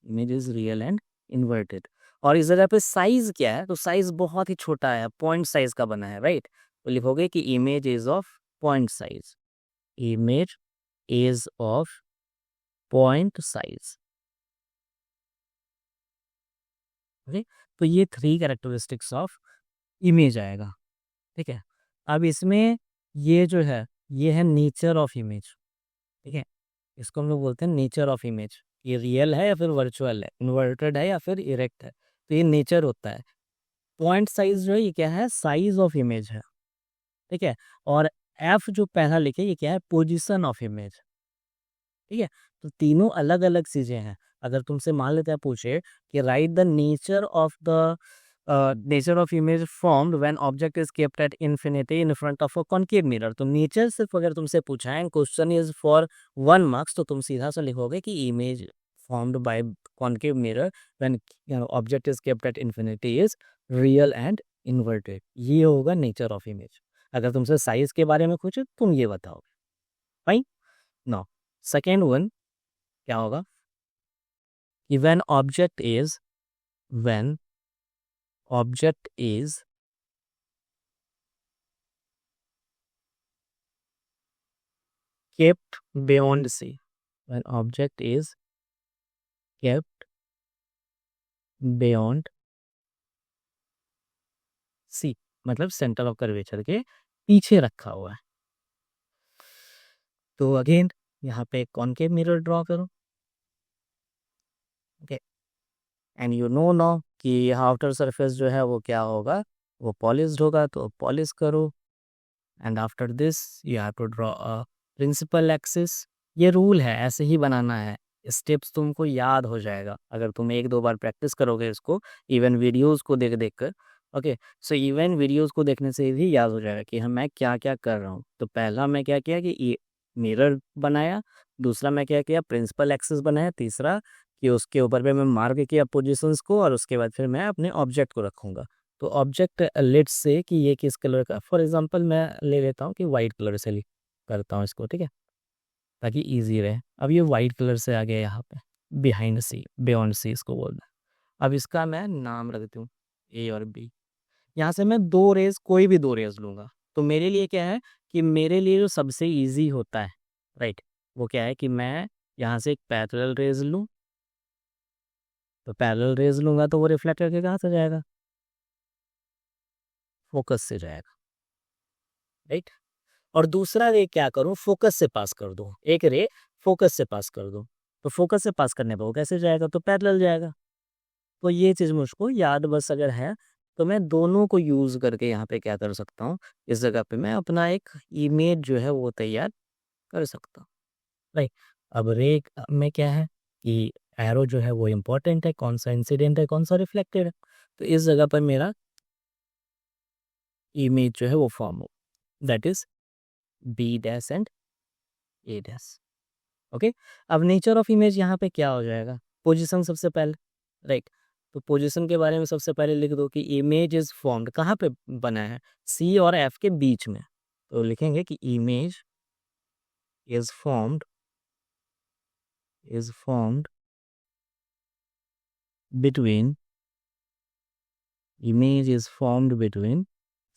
image is real and inverted. और इस जगह पे साइज क्या है, तो साइज बहुत ही छोटा है, पॉइंट साइज का बना है, राइट। तो लिखोगे कि image is of point size, image is of point size. Okay, तो ये 3 कैरेक्टरिस्टिक्स ऑफ इमेज आएगा। ठीक है, अब इसमें ये जो है ये है नेचर ऑफ इमेज। ठीक है, इसको हम लोग बोलते हैं नेचर ऑफ इमेज, ये रियल है या फिर वर्चुअल है, इन्वर्टेड है या फिर इरेक्ट है, तो ये नेचर होता है। पॉइंट साइज जो है ये क्या है, साइज ऑफ इमेज है। ठीक है, और एफ जो पहला लिखे ये क्या है, पोजीशन ऑफ इमेज। ठीक है, तो तीनों अलग अलग चीजें हैं। अगर तुमसे मान लेते हैं पूछे कि right the nature of image formed when object is kept at infinity in front of a concave mirror, तो नेचर सिर्फ अगर तुमसे पूछा है क्वेश्चन इज फॉर 1 मार्क्स, तो तुम सीधा सा लिखोगे कि image formed by concave mirror when object is kept at infinity is real and inverted. ये होगा नेचर ऑफ इमेज। अगर तुमसे साइज के बारे में पूछे तुम ये बताओ। फाइन। नाउ सेकेंड वन क्या होगा कि when object is kept beyond C, when object is kept beyond C मतलब सेंटर ऑफ कर्वेचर के पीछे रखा हुआ है। तो अगेन यहाँ पे कॉनकेव मिरर ड्रॉ करो। Okay, and you know know कि आउटर सरफेस जो है वो क्या होगा, वो पॉलिश्ड होगा, तो पॉलिश करो। And after this you have to draw a principal axis. ये रूल है, ऐसे ही बनाना है, स्टेप्स तुमको याद हो जाएगा अगर तुम 1-2 बार प्रैक्टिस करोगे इसको, इवन वीडियोस को देख देख कर। ओके, सो इवन वीडियोस को देखने से भी याद हो जाएगा कि हम मैं क्या क्या कर रहा हूँ। तो पहला मैं क्या किया कि ये मिरर बनाया, दूसरा मैं क्या किया प्रिंसिपल एक्सिस बनाया, तीसरा कि उसके ऊपर पे मैं मार्क किया पोजीशंस को, और उसके बाद फिर मैं अपने ऑब्जेक्ट को रखूँगा। तो ऑब्जेक्ट लेट्स से कि ये किस कलर का, फॉर एग्जांपल मैं ले लेता हूँ कि वाइट कलर से करता हूँ इसको, ठीक है, ताकि इजी रहे। अब ये वाइट कलर से आ गया यहाँ पे, बिहाइंड सी, बियॉन्ड सी इसको बोलना है। अब इसका मैं नाम रख देती हूँ ए और बी। यहाँ से मैं 2 रेज, कोई भी 2 रेज लूँगा। तो मेरे लिए क्या है कि मेरे लिए जो सबसे ईजी होता है, राइट, वो क्या है कि मैं यहाँ से एक पैरेलल रेज लूँ। तो पैरेलल रेज लूँगा तो वो रिफ्लेक्ट करके कहाँ से जाएगा, फोकस से जाएगा, राइट। और दूसरा रे क्या करूँ, फोकस से पास कर दूँ, एक रे फोकस से पास कर दूँ। तो फोकस से पास करने पर वो कैसे जाएगा, तो पैरेलल जाएगा। तो ये चीज़ मुझको याद बस अगर है, तो मैं दोनों को यूज़ करके यहाँ पे क्या कर सकता हूँ, इस जगह पे मैं अपना एक इमेज जो है वो तैयार कर सकता हूँ, राइट। अब रे में क्या है कि एरो जो है वो इम्पोर्टेंट है, कौन सा इंसिडेंट है कौन सा रिफ्लेक्टेड है। तो इस जगह पर मेरा इमेज जो है वो फॉर्म हो, that is B dash and A dash. Okay, अब नेचर ऑफ इमेज यहाँ पे क्या हो जाएगा, पोजीशन सबसे पहले, राइट। तो पोजीशन के बारे में सबसे पहले लिख दो कि इमेज इज फॉर्म्ड, कहाँ पे बना है, सी और एफ के बीच में। तो लिखेंगे कि image is formed between, image is formed between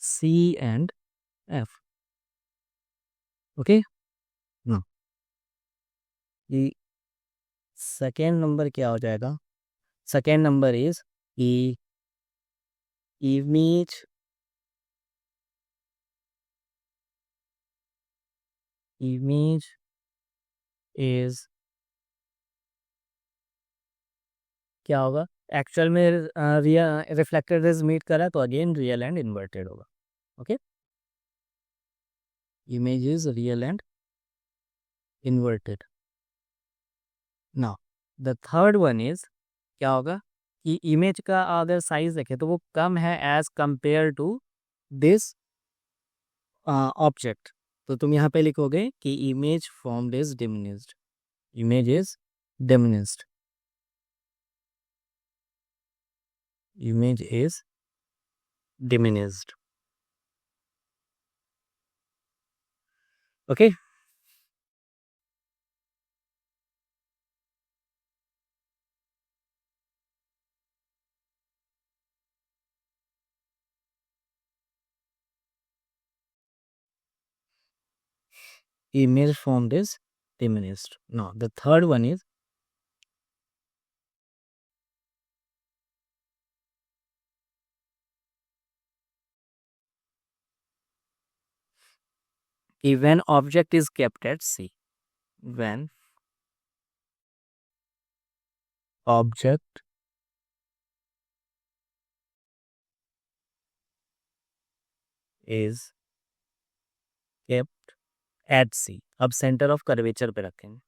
C and F. Okay, ना ये सेकेंड नंबर क्या हो जाएगा, सेकेंड नंबर इज ई इमेज इमेज इज क्या होगा, एक्चुअल में रियल रिफ्लेक्टेड रेज मीट करा तो अगेन रियल एंड इन्वर्टेड होगा। Okay, image is real and inverted. Now the third one is क्या होगा कि इमेज का अगर साइज देखें तो वो कम है as compare to this object. तो तुम यहाँ पे लिखोगे कि image formed is diminished, image is diminished, image is diminished. Okay, image formed is diminished. Now the third one is when object is kept at C, when object is kept at C। अब centre of curvature पे रखेंगे।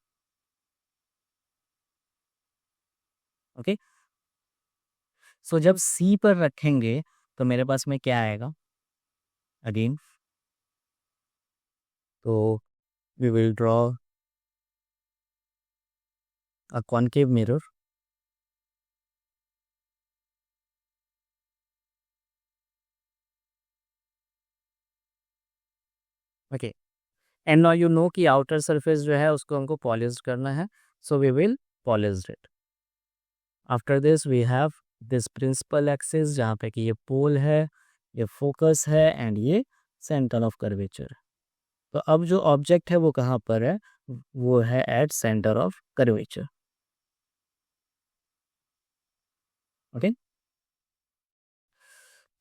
Okay. सो जब सी पर रखेंगे तो मेरे पास में क्या आएगा अगेन, तो we will draw a concave mirror, okay. And now you know कि आउटर सरफेस जो है उसको हमको पॉलिश करना है, so we will polish it. After this we have this principal axis जहाँ पे कि ये पोल है, ये फोकस है एंड ये सेंटर ऑफ कर्वेचर। तो अब जो ऑब्जेक्ट है वो कहाँ पर है, वो है at center of curvature. Okay,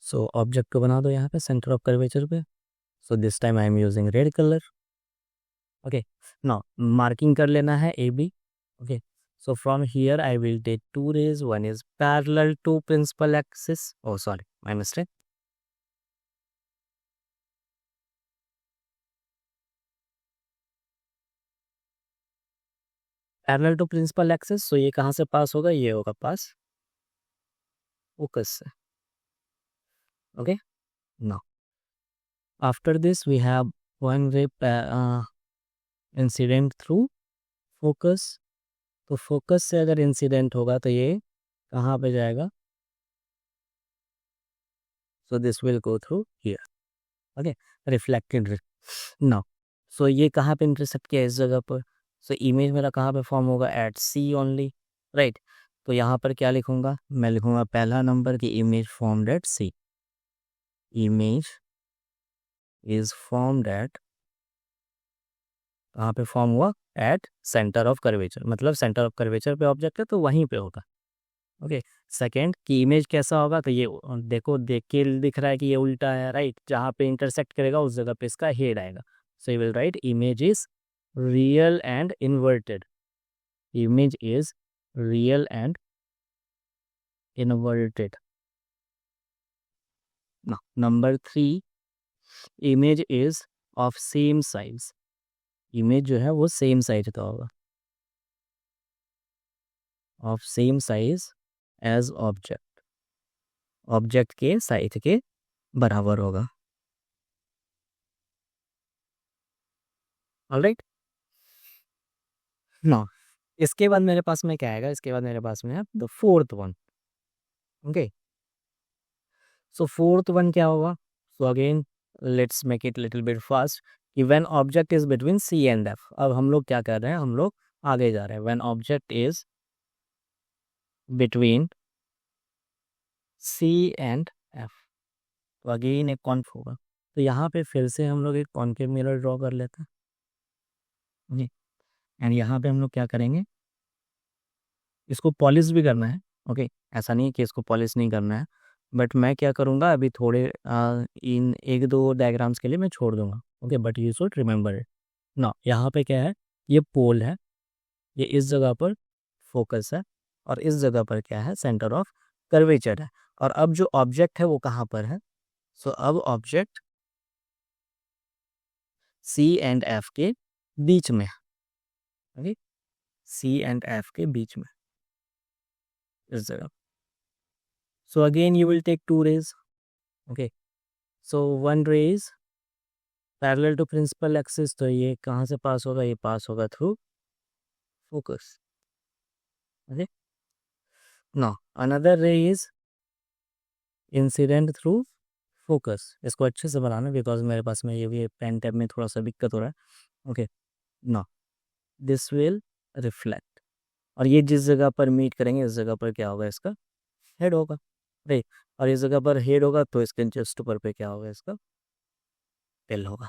so object को बना दो यहाँ पे सेंटर ऑफ कर्वेचर पे। So this time I am using red colour. Okay, now marking कर लेना है A B. Okay, so from here I will take two rays, one is parallel to principal axis, oh sorry my mistake, parallel to principal axis. So ये कहाँ से pass होगा, ये होगा pass focus से। Okay, now after this we have one ray incident through focus. तो focus से अगर इंसिडेंट होगा तो ये कहाँ पे जाएगा, so this will go through here. Okay, reflected. Now so ये कहाँ पे इंटरसेक्ट किया, इस जगह पर। सो इमेज मेरा कहाँ पे फॉर्म होगा, एट सी ओनली, राइट। तो यहाँ पर क्या लिखूंगा, मैं लिखूंगा पहला नंबर की image formed at C, image is formed at, कहाँ पे फॉर्म हुआ, एट सेंटर ऑफ कर्वेचर, मतलब सेंटर ऑफ कर्वेचर पे ऑब्जेक्ट है तो वहीं पे होगा। ओके, सेकेंड की इमेज कैसा होगा, तो ये देखो देख के दिख रहा है कि ये उल्टा है, राइट। जहाँ पे इंटरसेक्ट करेगा उस जगह पे इसका हेड आएगा। सो you will right image is real and inverted, image is real and inverted. Now, number 3, image is of same size. Image जो है वो same size का होगा, of same size as object, object के size के बराबर होगा। ऑलराइट, नाउ इसके बाद मेरे पास में क्या आएगा, इसके बाद मेरे पास में है the fourth one. Okay, so fourth one क्या होगा, so again let's make it little bit fast कि when object is between C and F. अब हम लोग क्या कर रहे हैं, हम लोग आगे जा रहे हैं। When object is between C and F, तो अगेन एक कॉन्फ होगा। तो यहाँ पे फिर से हम लोग एक कॉन्केव मिरर ड्रॉ कर लेते हैं जी। एंड यहाँ पे हम लोग क्या करेंगे, इसको पॉलिश भी करना है। ओके, ऐसा नहीं है कि इसको पॉलिश नहीं करना है, बट मैं क्या करूँगा अभी थोड़े इन एक दो डायग्राम्स के लिए मैं छोड़ दूंगा। Okay, but you should remember it. ना यहाँ पे क्या है, ये पोल है, ये इस जगह पर फोकस है, और इस जगह पर क्या है, सेंटर ऑफ कर्वेचर है। और अब जो ऑब्जेक्ट है वो कहाँ पर है, सो अब ऑब्जेक्ट सी एंड एफ के बीच में है। ओके, सी एंड एफ के बीच में इस जगह। So again you will take two rays. Okay, so one ray is parallel to principal axis, तो ये कहाँ से पास होगा, ये पास होगा through focus. Okay, now another ray is incident through focus. इसको अच्छे से बनाना बिकॉज मेरे पास में ये भी पेन टैब में थोड़ा सा दिक्कत हो रहा है। Okay, now this will reflect, और ये जिस जगह पर मीट करेंगे इस जगह पर क्या होगा, इसका हेड होगा, राइट। और इस जगह पर हेड होगा तो इसके जस्ट ऊपर पे क्या होगा, इसका टेल होगा,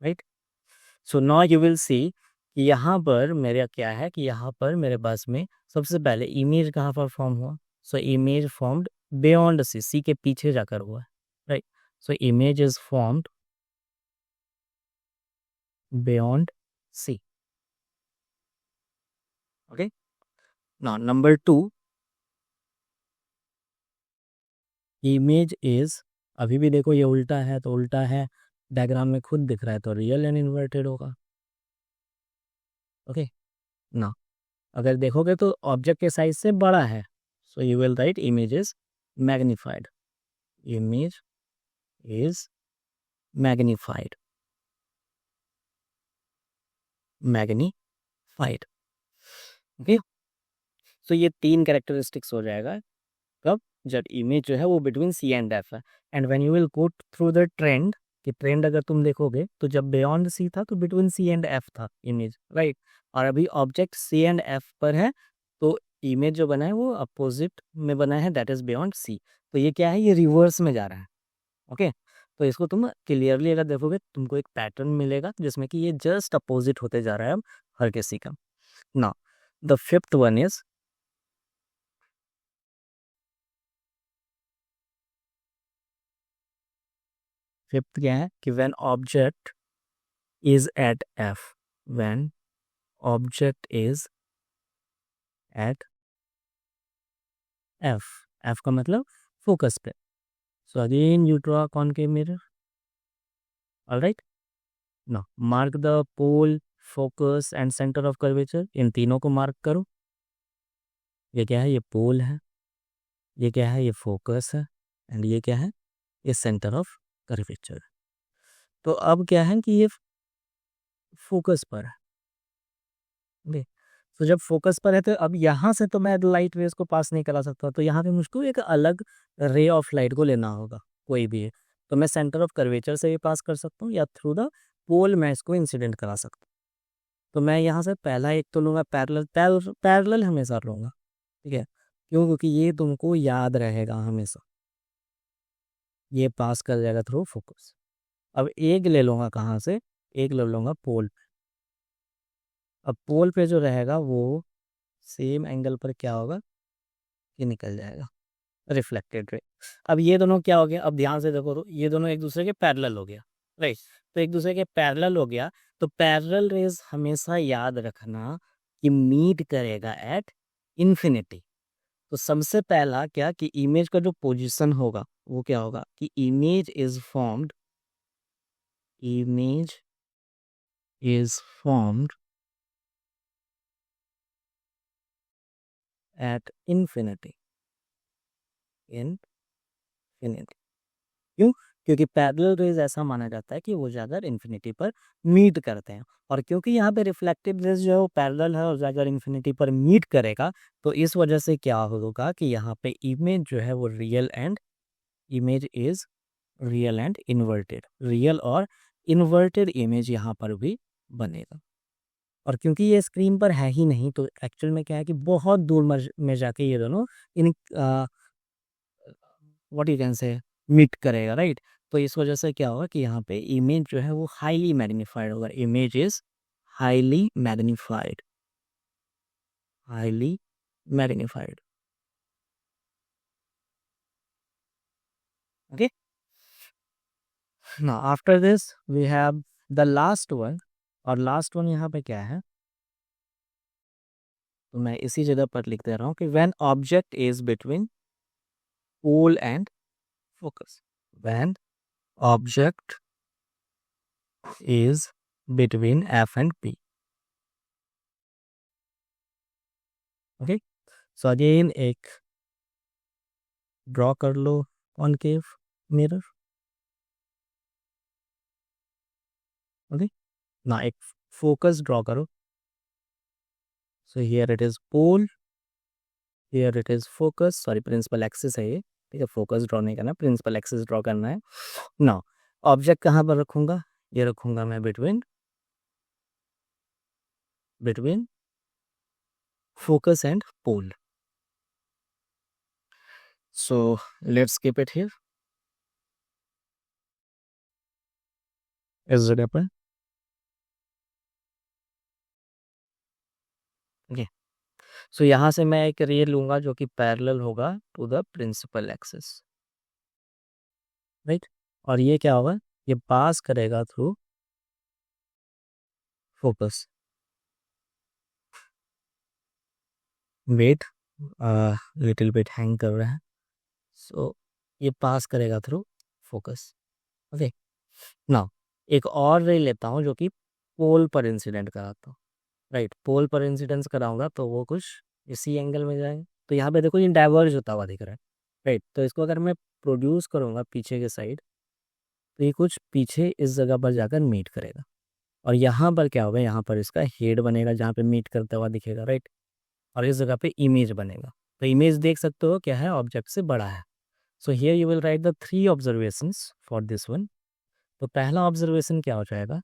right. So now you will see कि यहाँ पर मेरा क्या है, कि यहाँ पर मेरे पास में सबसे पहले इमेज कहाँ पर फॉर्म हुआ, so image formed beyond C, C के पीछे जाकर हुआ है, right. So image is formed beyond C. Okay, now number 2, image is, अभी भी देखो ये उल्टा है तो उल्टा है, डायग्राम में खुद दिख रहा है तो रियल एंड इन्वर्टेड होगा। ओके, ना अगर देखोगे तो ऑब्जेक्ट के साइज से बड़ा है, So you will write image is magnified. Image is magnified. Magnified. Okay. So ये 3 कैरेक्टरिस्टिक्स हो जाएगा कब, जब इमेज जो है वो बिटवीन सी एंड एफ है. And when you will go through the trend, कि ट्रेंड अगर तुम देखोगे तो जब बियॉन्ड सी था तो बिटवीन सी एंड एफ था इमेज, राइट. और अभी ऑब्जेक्ट सी एंड एफ पर है, तो इमेज जो बना है वो अपोजिट में बना है, दैट इज बियॉन्ड सी. तो ये क्या है, ये रिवर्स में जा रहा है. ओके. तो इसको तुम क्लियरली अगर देखोगे तुमको एक पैटर्न मिलेगा जिसमें कि ये जस्ट अपोजिट होते जा रहा है अब हर किसी का. Now the fifth one is, fifth क्या है कि when object is at F, when object is at F, F का मतलब फोकस पे. So again you draw concave mirror. Alright. No, mark the pole, focus and centre of curvature. इन तीनों को mark करो. ये क्या है, ये पोल है. ये क्या है, ये फोकस है. एंड ये क्या है, ये सेंटर ऑफ कर्वेचर. तो अब क्या है कि ये फोकस पर है. ओके. तो जब फोकस पर है तो अब यहाँ से तो मैं लाइट रेज को पास नहीं करा सकता, तो यहाँ पे मुझको एक अलग रे ऑफ लाइट को लेना होगा, कोई भी है. तो मैं सेंटर ऑफ कर्वेचर से भी पास कर सकता हूँ या थ्रू द पोल मैं इसको इंसिडेंट करा सकता हूँ. तो मैं यहाँ से पहला एक तो लूँगा पैरेलल. पैरेलल हमेशा लूँगा. ठीक है. क्यों, क्योंकि ये तुमको याद रहेगा हमेशा. ये पास कर जाएगा थ्रू फोकस. अब एक ले लूँगा कहाँ से, एक ले लूँगा पोल. अब पोल पे जो रहेगा वो सेम एंगल पर क्या होगा, ये निकल जाएगा रिफ्लेक्टेड रे. अब ये दोनों क्या हो गया, अब ध्यान से देखो तो ये दोनों एक दूसरे के पैरेलल हो गया, राइट. तो एक दूसरे के पैरेलल हो गया, तो पैरेलल रेज हमेशा याद रखना कि मीट करेगा एट इन्फिनिटी. तो सबसे पहला क्या कि इमेज का जो पोजीशन होगा वो क्या होगा कि image is formed at infinity. Infinity. क्यों, क्योंकि पैरेलल रेज ऐसा माना जाता है कि वो ज़्यादा इन्फिनिटी पर मीट करते हैं. और क्योंकि यहाँ पे रिफ्लेक्टिव रेज जो है वो पैरेलल है और ज़्यादा इन्फिनिटी पर मीट करेगा, तो इस वजह से क्या होगा कि यहाँ पे इमेज जो है वो image is real and inverted. Real और इन्वर्टेड इमेज यहाँ पर भी बनेगा. और क्योंकि ये स्क्रीन पर है ही नहीं, तो एक्चुअल में क्या है कि बहुत दूर में जाके ये दोनों in what you can say meet करेगा, राइट. तो इस वजह से क्या होगा कि यहाँ पे इमेज जो है वो हाईली मैग्नीफाइड होगा. Image is highly magnified. Highly magnified. Okay. Now after this we have the last one. और लास्ट वन यहाँ पे क्या है, तो मैं इसी जगह पर लिख दे रहा हूँ कि when object is between pole and focus. When object is between F and P. Okay. So again एक ड्रॉ कर लो कॉनकेव मिरर. ओके. ना एक फोकस ड्रॉ करो. So here it is pole, here it is focus. Sorry, principal axis है ये. ठीक है, focus draw नहीं करना, प्रिंसिपल एक्सिस ड्रॉ करना है. ना ऑब्जेक्ट कहाँ पर रखूंगा, ये रखूंगा मैं between focus and pole. So let's keep it here. Is it happen? Okay. So यहाँ से मैं एक रे लूंगा जो कि पैरेलल होगा to the principal axis, right. और ये क्या होगा, ये पास करेगा through focus. Wait, little bit hang कर रहा है. सो ये पास करेगा थ्रू फोकस. ओके. नाउ एक और रे लेता हूँ जो कि पोल पर इंसिडेंट कराता हूँ, राइट. पोल पर इंसिडेंस कराऊंगा तो वो कुछ इसी एंगल में जाएगा. तो यहाँ पे देखो ये डाइवर्ज होता हुआ दिख रहा है, राइट। तो इसको अगर मैं प्रोड्यूस करूँगा पीछे के साइड, तो ये कुछ पीछे इस जगह पर जाकर मीट करेगा, और यहाँ पर क्या होगा, यहाँ पर इसका हेड बनेगा जहाँ पे मीट करता हुआ दिखेगा, राइट। और इस जगह पे इमेज बनेगा, तो इमेज देख सकते हो क्या है, ऑब्जेक्ट से बड़ा है। सो here you will right the 3 observations for this one. तो पहला ऑब्जर्वेशन क्या हो जाएगा,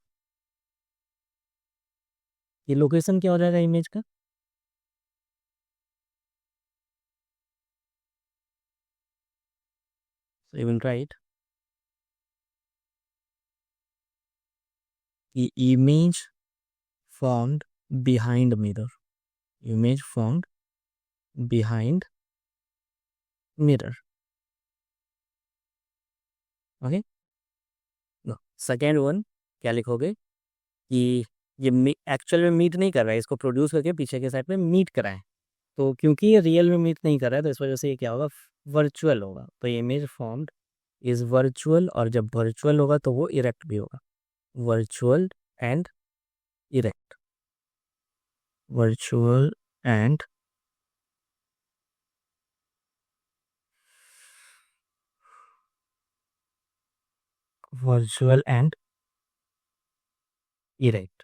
ये लोकेशन क्या हो जाएगा इमेज का, so you will write the image formed behind mirror, image formed behind mirror, okay. No, second one क्या लिखोगे कि ये एक्चुअल में मीट नहीं कर रहा है, इसको प्रोड्यूस करके पीछे के साइड पे मीट कराएं। तो क्योंकि ये रियल में मीट नहीं कर रहा है, तो इस वजह से ये क्या होगा, वर्चुअल होगा। तो इमेज फॉर्म्ड इज वर्चुअल, और जब वर्चुअल होगा तो वो इरेक्ट भी होगा, virtual and erect, virtual and virtual and erect,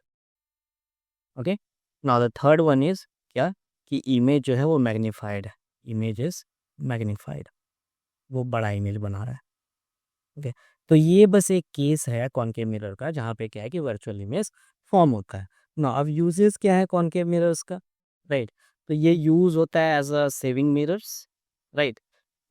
okay. Now the third one is क्या, कि इमेज जो है वो मैग्नीफाइड है, इमेज इज मैग्नीफाइड, वो बड़ा इमेज बना रहा है, ओके। तो ये बस एक केस है कॉनकेव मिरर का, जहाँ पे क्या है कि वर्चुअल इमेज फॉर्म होता है ना। अब यूजेस क्या है कॉनकेव मिरर्स का, राइट। तो ये यूज होता है as a shaving mirrors, right.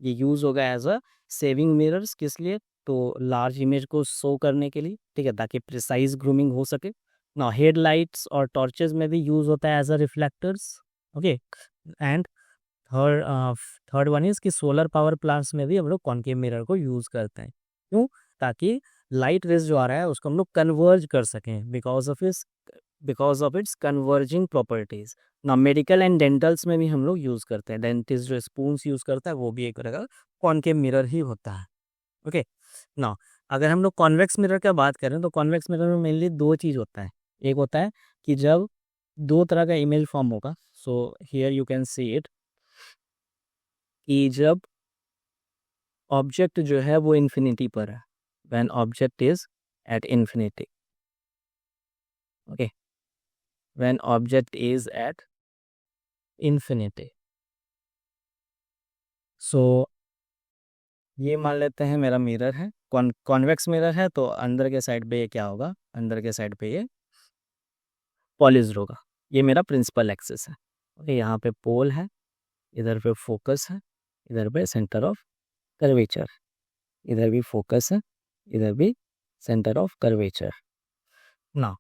ये यूज होगा एज अ सेविंग मिरर्स, किस लिए, तो लार्ज इमेज को शो करने के लिए, ठीक है, ताकि प्रिसाइज ग्रूमिंग हो सके ना। हेडलाइट्स और टॉर्चेस में भी यूज होता है as a reflectors, okay. And third third one is कि सोलर पावर प्लांट्स में भी हम लोग कॉनकेव मिरर को यूज करते हैं, क्यों, ताकि लाइट रेज जो आ रहा है उसको हम लोग कन्वर्ज कर सकें, because of its converging properties ना। मेडिकल एंड डेंटल्स में भी हम लोग यूज करते हैं, डेंटिस्ट जो स्पून्स यूज करता है वो भी एक तरह का कॉनकेव मिरर ही होता है, ओके ना। अगर हम लोग कॉन्वेक्स मिरर का बात करें, तो कॉन्वेक्स मिरर में मेनली दो चीज होता है। एक होता है कि जब दो तरह का इमेज फॉर्म होगा, so here you can see it, कि जब ऑब्जेक्ट जो है वो इन्फिनिटी पर है, when object is at infinity, okay, when object is at infinity. So ये मान लेते हैं मेरा मिरर है, कॉन्वेक्स मिरर है, तो अंदर के साइड पे ये क्या होगा, अंदर के साइड पे ये पॉलिश्ड होगा। ये मेरा प्रिंसिपल एक्सिस है, ओके। यहाँ पे पोल है, इधर पे फोकस है, इधर पे सेंटर ऑफ कर्वेचर, इधर भी फोकस है, इधर भी सेंटर ऑफ कर्वेचर ना।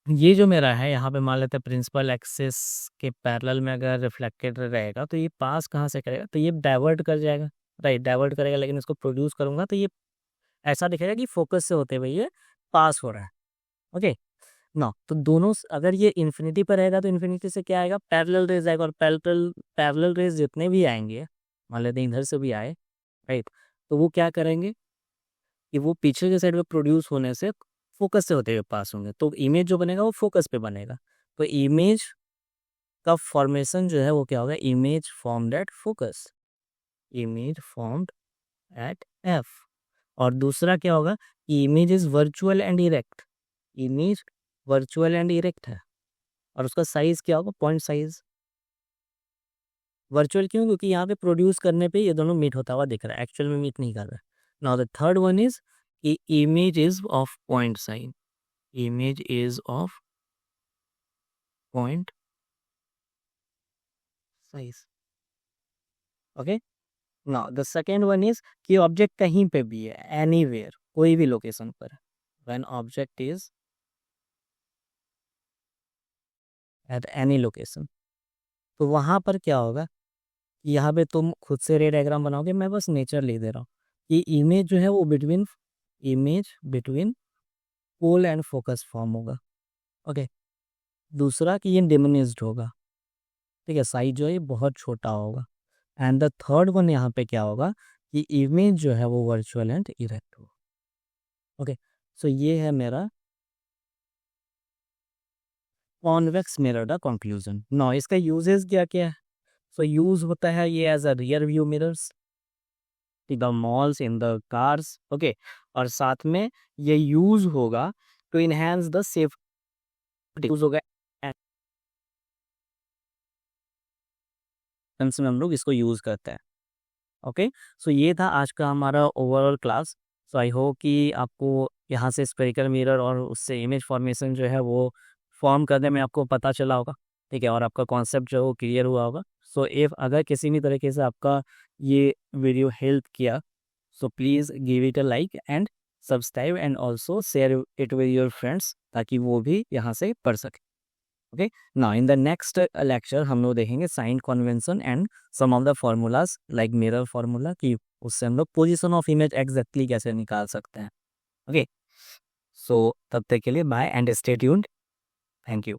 ये जो मेरा है यहाँ पे मान लेते हैं प्रिंसिपल एक्सिस के पैरेलल में अगर रिफ्लेक्टेड रहेगा, तो ये पास कहाँ से करेगा, तो ये डाइवर्ट कर जाएगा, राइट, डाइवर्ट करेगा। लेकिन इसको प्रोड्यूस करूंगा तो ये ऐसा दिखेगा कि फोकस से होते हुए ये पास हो रहा है, ओके ना। तो दोनों अगर ये इन्फिनिटी पर रहेगा तो इन्फिनिटी से क्या आएगा, पैरेलल रेज आएगा, और पैरेलल रेज जितने भी आएंगे, मान लेते हैं इधर से भी आए, राइट, तो वो क्या करेंगे कि वो पीछे के साइड पे प्रोड्यूस होने से फोकस से होते हुए पास होंगे, तो इमेज जो बनेगा वो फोकस पे बनेगा। तो इमेज का फॉर्मेशन जो है वो क्या होगा, image formed at focus, image formed eight F. और दूसरा क्या होगा, image is virtual and erect, image virtual and erect है, और उसका साइज क्या होगा, पॉइंट साइज। वर्चुअल क्यों, क्योंकि यहाँ पे प्रोड्यूस करने पे ये दोनों मीट होता हुआ दिख रहा है, एक्चुअल में मीट नहीं कर रहा है। Now the third one is कि image is of point size, image is of point size, okay. Now the second one is कि ऑब्जेक्ट कहीं पे भी है, एनीवेयर, कोई भी लोकेशन पर, when object is at any location, तो वहां पर क्या होगा, यहाँ पे तुम खुद से रे डायग्राम बनाओगे, मैं बस नेचर लिख दे रहा हूँ कि इमेज जो है वो between pole and focus form होगा, ओके। दूसरा कि ये डिमिनिश्ड होगा, ठीक है, साइज जो है ये बहुत छोटा होगा। एंड द थर्ड वन यहाँ पे क्या होगा कि इमेज जो है वो वर्चुअल एंड इरेक्ट होगा, ओके। सो ये है मेरा कॉन्वेक्स मिरर का कंक्लूजन। नाउ इसका यूजेस क्या क्या है, सो यूज होता है ये as a rear view mirrors in the malls, in the cars, okay. और साथ में ये यूज होगा to enhance the safety, use होगा में हम लोग इसको यूज करते हैं, ओके। सो ये था आज का हमारा overall class. So I hope कि आपको यहाँ से स्पेरिकल मिरर और उससे इमेज फॉर्मेशन जो है वो फॉर्म करने में आपको पता चला होगा, ठीक है, और आपका कॉन्सेप्ट जो है वो क्लियर हुआ होगा। सो इफ अगर किसी भी तरीके से आपका ये वीडियो हेल्प किया, so please give it a like and subscribe and also share it with your friends, ताकि वो भी यहाँ से पढ़ सके, okay. Now in the next lecture हम लोग देखेंगे sign convention and some of the formulas like mirror formula, कि उससे हम लोग पोजीशन ऑफ इमेज एग्जैक्टली कैसे निकाल सकते हैं, ओके। सो तब तक के लिए bye and stay tuned, thank you.